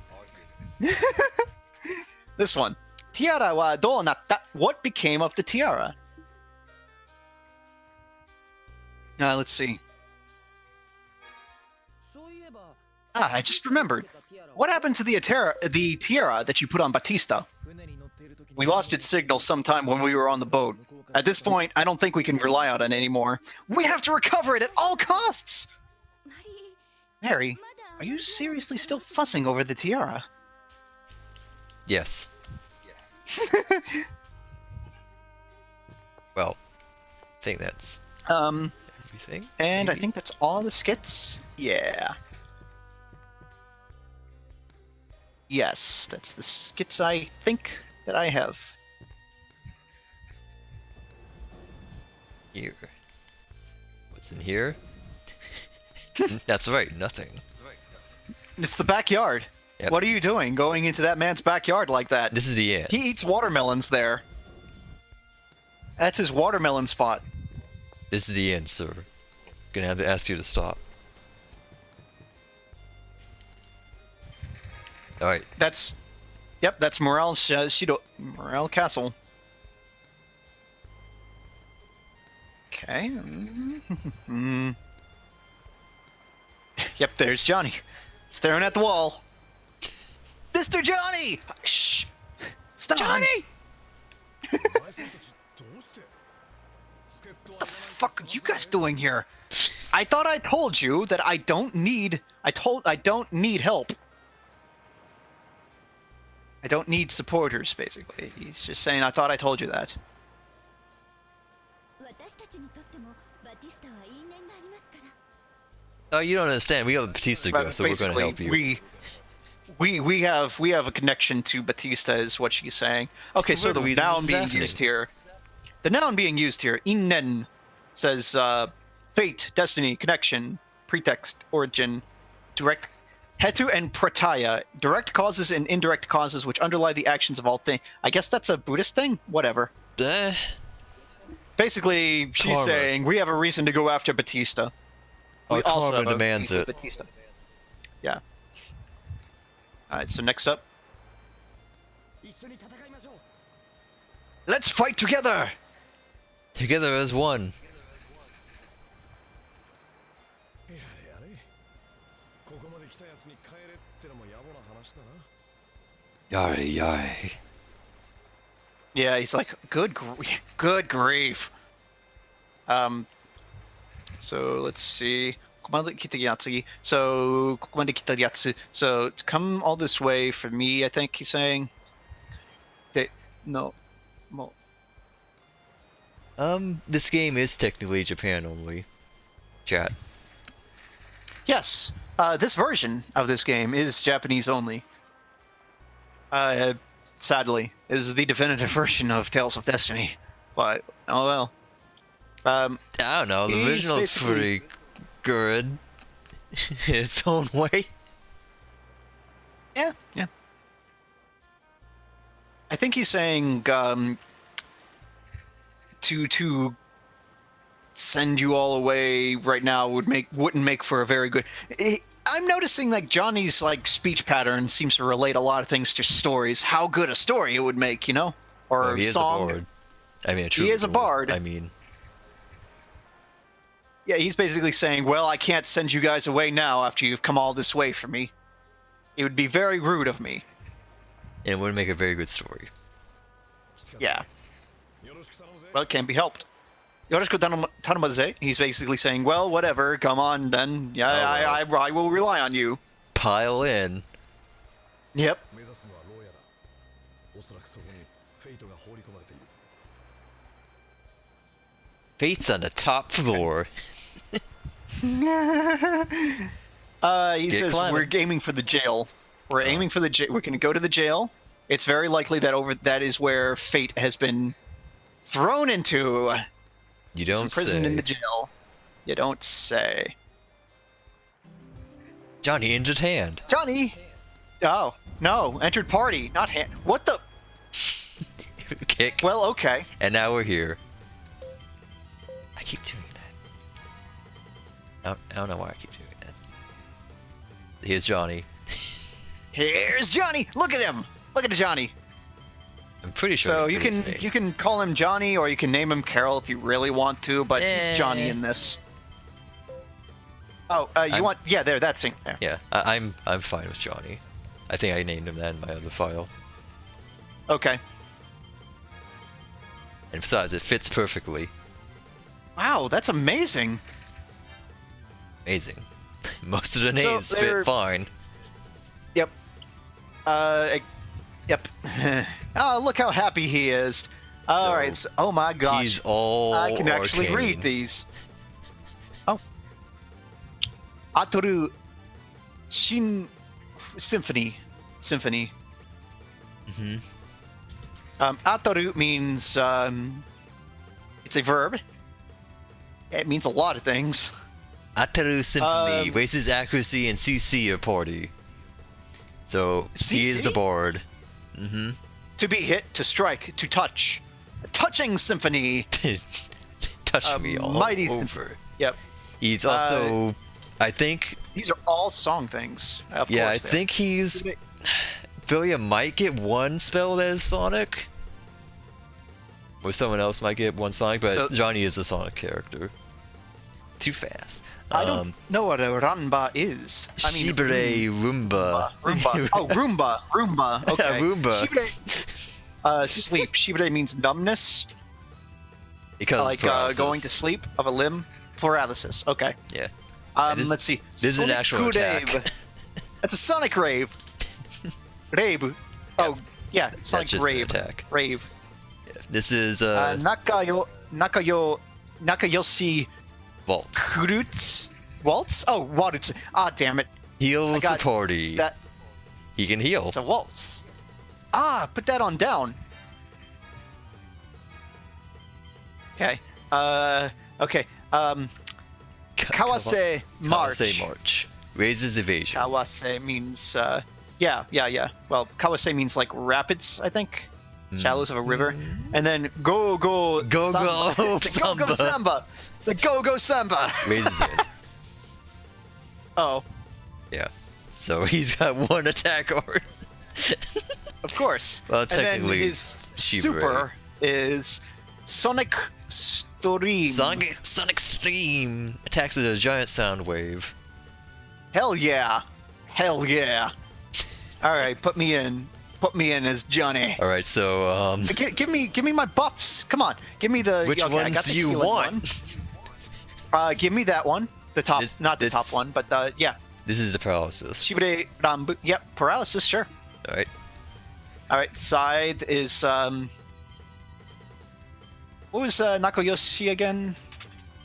This one. Tiara wa dou natta? What became of the tiara? Let's see. I just remembered. What happened to the tiara that you put on Batista? We lost its signal sometime when we were on the boat. At this point, I don't think we can rely on it anymore. We have to recover it at all costs! Mary, are you seriously still fussing over the tiara? Yes. Well, I think that's everything. And maybe? I think that's all the skits. Yeah. Yes, that's the skits I think that I have. Here. What's in here? That's right, nothing. It's the backyard. Yep. What are you doing going into that man's backyard like that? This is the end. He eats watermelons there. That's his watermelon spot. This is the end, sir. Gonna have to ask you to stop. Alright. That's Morale Morale Castle. Okay. Yep, there's Johnny. Staring at the wall. Mr. Johnny! Shh! Stop! Johnny! お前さんたちどうして助っ人は What the fuck are you guys doing here? I thought I told you that I don't need help. I don't need supporters, basically. He's just saying I thought I told you that. 私たちにとってもバティスタは因縁がありますから。 Oh, you don't understand. We have Batista go, But so we're gonna basically, help you. we have a connection to Batista, is what she's saying. Okay, so the Wait, noun what's being happening? used here. The noun being used here, innen, says fate, destiny, connection, pretext, origin, direct. Hetu and prataya, direct causes and indirect causes which underlie the actions of all things. I guess that's a Buddhist thing? Whatever. Eh, Basically, she's Karma. saying we have a reason to go after Batista. We Our also karma have a demands beef with it. Batista. Yeah. Alright, so next up. 一緒に戦いましょう Let's fight together! together as one. やれやれここまで来たやつに帰れってのも野暮な話だな Yari yari. Yeah, he's like, good grief. So let's see. ここまで来たやつ。So, ここまで来たやつ。So, to come all this way for me, I think he's saying. No. This game is technically Japan only. Chat. Yes, this version of this game is Japanese only. Sadly, is the definitive version of Tales of Destiny. But, oh well. I don't know, the He's original's basically- pretty good in its own way. Yeah. I think he's saying to send you all away right now wouldn't make for a very good. I'm noticing like Johnny's like speech pattern seems to relate a lot of things to stories. How good a story it would make, you know, or Oh, he is song. a bard. I mean, He is a bard. I mean, Yeah, he's basically saying, well, I can't send you guys away now after you've come all this way for me. It would be very rude of me. and it would make a very good story. Yeah. よろしく頼むぜ Well, it can't be helped. Yoroshiku tanamaze. He's basically saying, well, whatever, come on then. Yeah, Oh, I will rely on you. Pile in. Yep. 目指すのは牢屋だおそらくそこにフェイトが放り込まれている Fate's on the top floor. He Get says climbing. we're aiming for the jail. We're aiming for the jail. We're going to go to the jail. It's very likely that is where Fate has been thrown into. You He's don't imprisoned say. in the jail. You don't say. Johnny injured hand. Johnny. Oh no! Entered party, not hand. What the? Kick. Well, okay. And now we're here. I keep doing that. I don't know why I keep doing that. Here's Johnny. Here's Johnny. Look at him. Look at Johnny. I'm pretty sure. So it's you his can name. you can call him Johnny, or you can name him Carol if you really want to. But he's Johnny Eh. in this. Oh, you I'm- want? Yeah, there. That's it. There. Yeah, I'm fine with Johnny. I think I named him that in my other file. Okay. And besides, it fits perfectly. Wow, that's amazing. Amazing. Most of the So names they're- fit fine. Yep. Yep. Oh, look how happy he is. All So, right. So, oh my gosh. He's all I can actually arcane. read these. Oh. Atoru Shin Symphony. symphony. Hmm. Ataru means it's a verb. It means a lot of things. Ataru Symphony raises accuracy and CC of party. So he is the CC? bard. Hmm. To be hit, to strike, to touch. A touching symphony. Touch me all mighty over. Yep. He's also, I think, These are all song things. Of yeah, I course they are. think he's. Philia might get one spell that is Sonic. Or someone else might get one Sonic, but So- Johnny is a Sonic character. Too fast. I don't know what a Ranba is. I mean, Shibure Roomba. Roomba. Oh, Roomba. Okay. Roomba. Shibure. Sleep. Shibure means numbness, Because like going to sleep of a limb. Paralysis. Okay. Yeah. It is- Let's see. This is an Sonic actual attack. Rave. That's a Sonic Rave. Rave. Oh, yeah. Sonic just an Rave. attack. Rave. This is Nakayoshi Waltz. Kurutz. Waltz? Oh, waltz. Ah, damn it. Heals the got party. That He can heal. it's a waltz. Ah, put that on down. Okay. Okay. Kawase March. Kawase March. Raises evasion. Kawase means yeah. Well, Kawase means like rapids, I think. Shallows of a river. And then go Go-go Samba. Go Samba. Samba. The go Samba. Raises it. Oh, Yeah. So he's got one attack already. of course. Well, And then technically, his Shibure. super is Sonic Stream. Sonic Stream attacks with a giant sound wave. Hell yeah. Hell yeah. All right, put me in. Put me in as Johnny. All right, so Give me my buffs. Come on. Give me the which okay, I ones got the do you healing want? one. Give me that one. The top, not the this- top one, but the yeah. This is the paralysis. Shibure Rambu. Yep, paralysis, sure. All right. All right, side is what was Nakoyoshi again?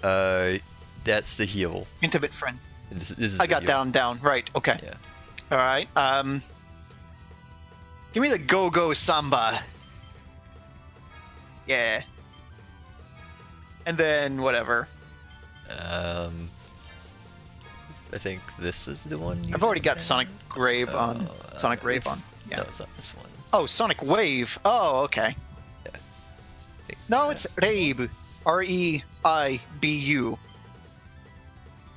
That's the heal. Intimate friend. This is I the got heal. down. Right. Okay. Yeah. All right. Give me the go samba. Yeah. And then whatever. I think this is the one. I've already got Sonic Grave on. Sonic Rave it's- on. Yeah. No, it's not this one. Oh, Sonic Wave. Oh, okay. Yeah. No, it's Reibu. Reibu.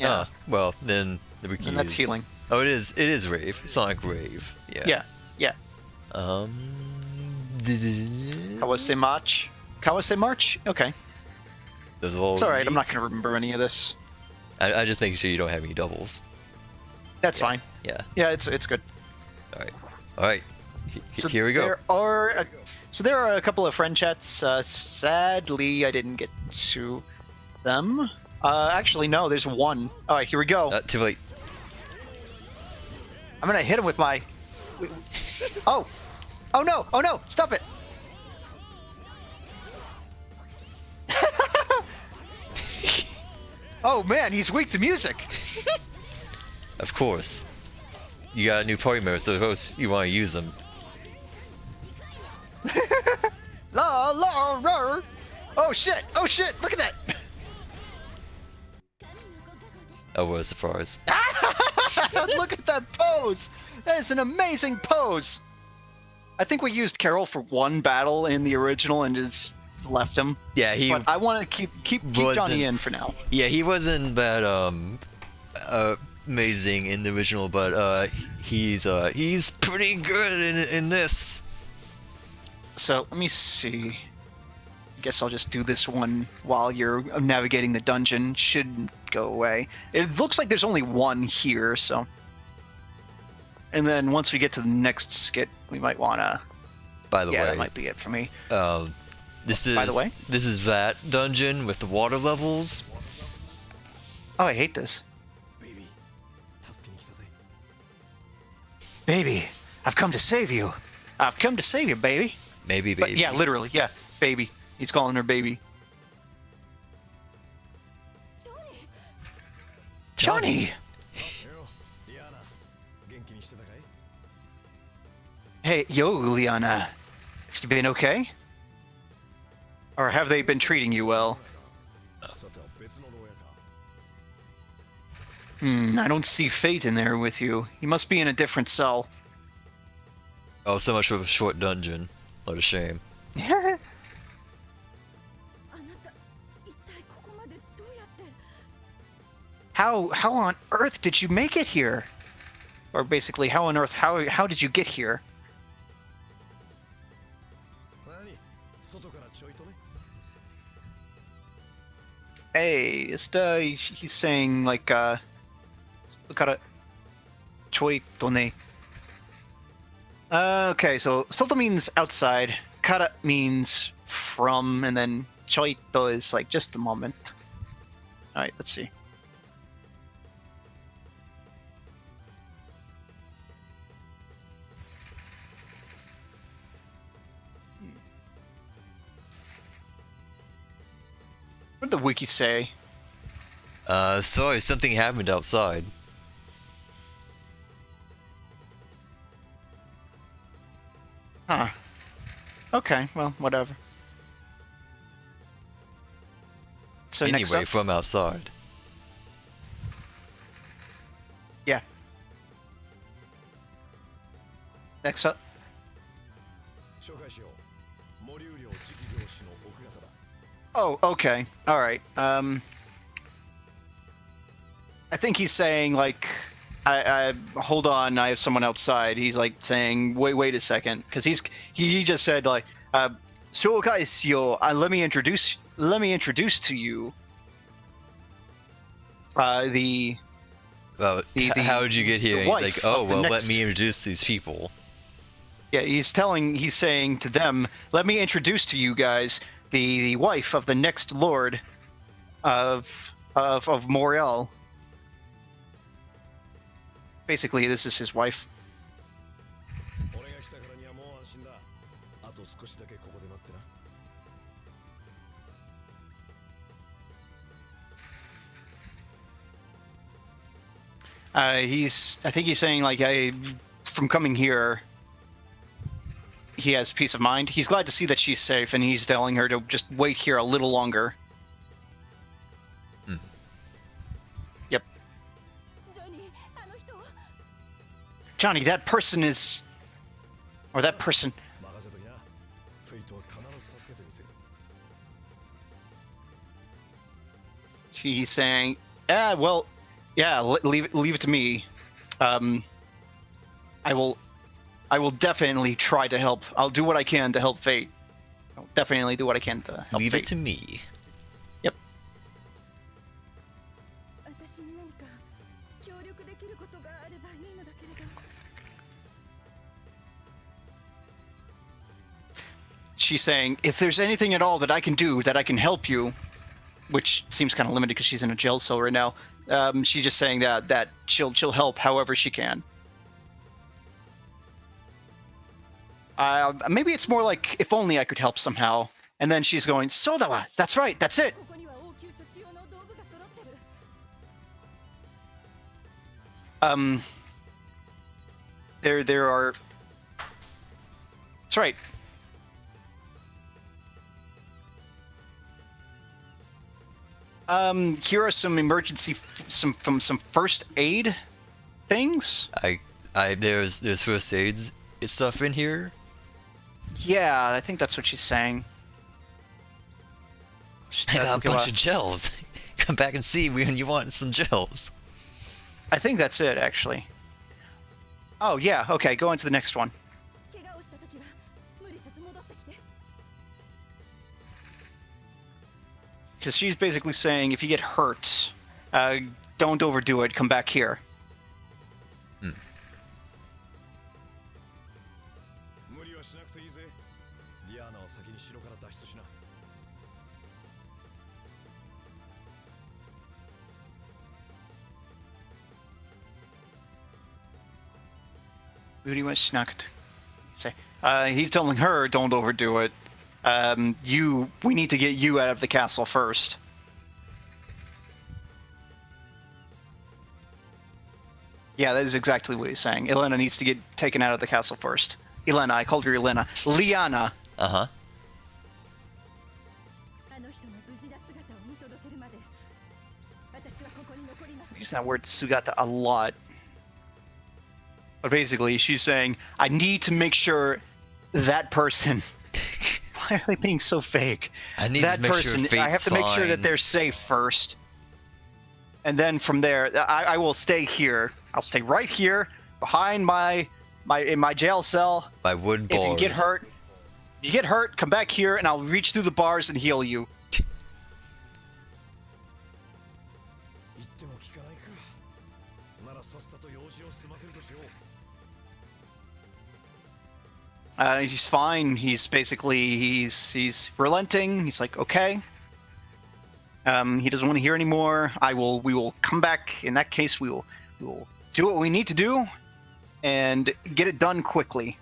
Yeah. Ah, well, then the wiki And that's is- healing. Oh, it is. It is Rave. Sonic Rave. Yeah. Yeah. Yeah. Kawase March. Kawase March? Okay. Those are all It's alright. I'm unique. not going to remember any of this. I just making sure you don't have any doubles. That's fine. Yeah. Yeah, it's good. All right. All right. So Here we go. There are a couple of friend chats. Sadly, I didn't get to them. Actually, no. There's one. All right, here we go. Too late. I'm gonna hit him with my. Oh! Oh no! Oh no! Stop it! Oh man, he's weak to music. Of course. You got a new party member, so of course you want to use them. La la la! Oh shit! Oh shit! Look at that! Oh, what a surprise. Look at that pose! That is an amazing pose! I think we used Carol for one battle in the original and just left him. Yeah, he. But I want to keep wasn't- Johnny in for now. Yeah, he wasn't that amazing in the original, but he's pretty good in this. So let me see. I guess I'll just do this one while you're navigating the dungeon. Shouldn't go away. It looks like there's only one here, so. And then once we get to the next skit, we might wanna. By the Yeah, that way, might be it for me. this is By the way? this is that dungeon with the water levels. Oh, I hate this. ベイビー助けに来たぜ Baby, I've come to save you. I've come to save you, baby. Maybe, But baby. yeah, literally, yeah, baby. He's calling her baby. Johnny! よリアーナ元気にしてたかい Hey, yo, Liana. Have you been okay? Or have they been treating you well? さては別の牢屋か。 I don't see Fate in there with you. He must be in a different cell. Oh, so much for a short dungeon. What a shame. あなた一体ここまでどうやって How on earth did you make it here? Or basically, how on earth how did you get here? 何外からちょいとね。 Hey, he's saying like kara choi tone. Okay, so soto means outside, kara means from, and then choito is like just a moment. All right, let's see. What did the wiki say? Sorry, something happened outside. Huh. Okay, well, whatever. So next Anyway, up, from outside. yeah. Next up, 紹介しよう。森雨寮次期病死の奥方だ。 oh, okay, all right. I think he's saying like, I hold on, I have someone outside. He's like saying, wait a second, because he just said like, "Shoukai yo, let me introduce to you." The Well, how did you get here? the And he's wife like, oh, of the well, let next- me introduce these people. Yeah, he's saying to them, "Let me introduce to you guys the wife of the next lord of Moriel." Basically, this is his wife. 俺が来たからにはもう安心だ。あと少しだけここで待ってな。 I think he's saying like, from coming here, he has peace of mind. He's glad to see that she's safe, and he's telling her to just wait here a little longer. Yep, ジョニーあの人 Johnny, that person is, or that person. 任せときな。フェイトは必ず助けてみせる。 He's saying, well, yeah, leave it to me. I will definitely try to help. I'll do what I can to help Fate. I'll definitely do what I can to help Leave Fate. it to me. 私に何か協力できることがあればいいのだけれど She's saying, if there's anything at all that I can do that I can help you, which seems kind of limited because she's in a jail cell right now. She's just saying that she'll help however she can. Maybe it's more like if only I could help somehow. And then she's going, Sodawa, that's right, that's it. ここには応急処置用の道具が揃ってる There are. That's right. Here are some emergency, some first aid things. There's first aids stuff in here. Yeah, I think that's what she's saying. I got a bunch of gels. Come back and see when you want some gels. I think that's it, actually. Oh, yeah, okay, go on to the next one. 怪我をした時は無理せず戻ってきて Because she's basically saying if you get hurt, don't overdo it, come back here. 無理はしなくていいぜ。リアーナは先に城から脱出しな。 Booty was schnacked. Say, he's telling her, don't overdo it. We need to get you out of the castle first. Yeah, that is exactly what he's saying. Elena needs to get taken out of the castle first. Elena. I called her Elena. Liana. Uh huh. あの人が無事な姿を見届けるまで私はここに残ります Use that word Sugata a lot. But basically, she's saying, I need to make sure that person. Why are they being so fake? I need that to make person. sure I have to make sure that fine. they're safe first. And then from there, I will stay here. I'll stay right here behind in my jail cell. By wood If bars. you get hurt, come back here and I'll reach through the bars and heal you. 言っても聞かないか。ならさっさと用事を済ませるとしよう。 He's fine. He's basically he's relenting. He's like, okay. He doesn't want to hear anymore. We will come back. In that case, we will do what we need to do and get it done quickly.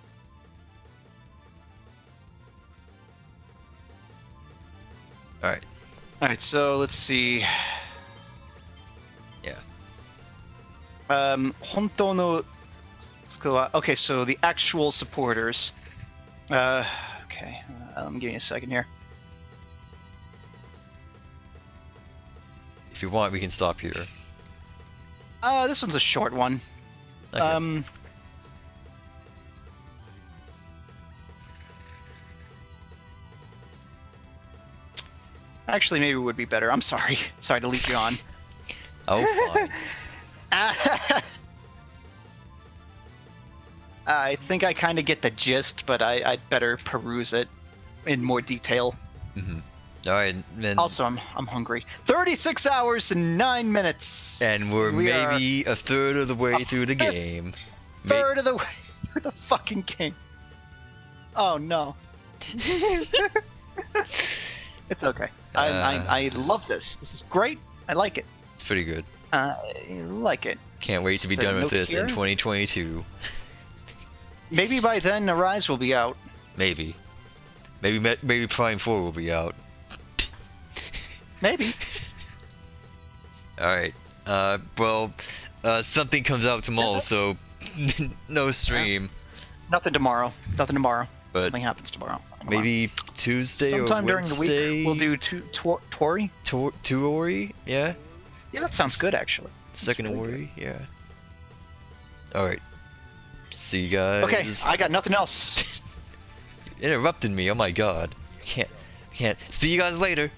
All right. All right, so let's see. Yeah. 本当の okay, so the actual supporters. Okay, give me a second here. If you want, we can stop here. This one's a short one. Okay. Actually, maybe it would be better. I'm sorry. Sorry to lead you on. Oh, fine. I think I kind of get the gist, but I'd better peruse it in more detail. All right. Then, Also, I'm hungry. 36 hours and 9 minutes. and we're we maybe a third of the way through the game. Third of the way through the fucking game. Oh no. It's okay. I love this. This is great. I like it. It's pretty good. I like it. Can't wait to be So done with note this in here? 2022. Maybe by then Arise will be out. Maybe. Maybe Prime 4 will be out. Maybe. Alright. Well, something comes out tomorrow, Yeah, so no stream. Nothing tomorrow. Nothing tomorrow. But Something happens tomorrow. Nothing tomorrow. Maybe Tuesday sometime or during the Wednesday. week we'll do Tori. Tuori? Yeah? Yeah, that sounds good actually. Second really Ori? Yeah. Alright. See you guys. Okay, I got nothing else. You interrupted me, oh my god. Can't. See you guys later.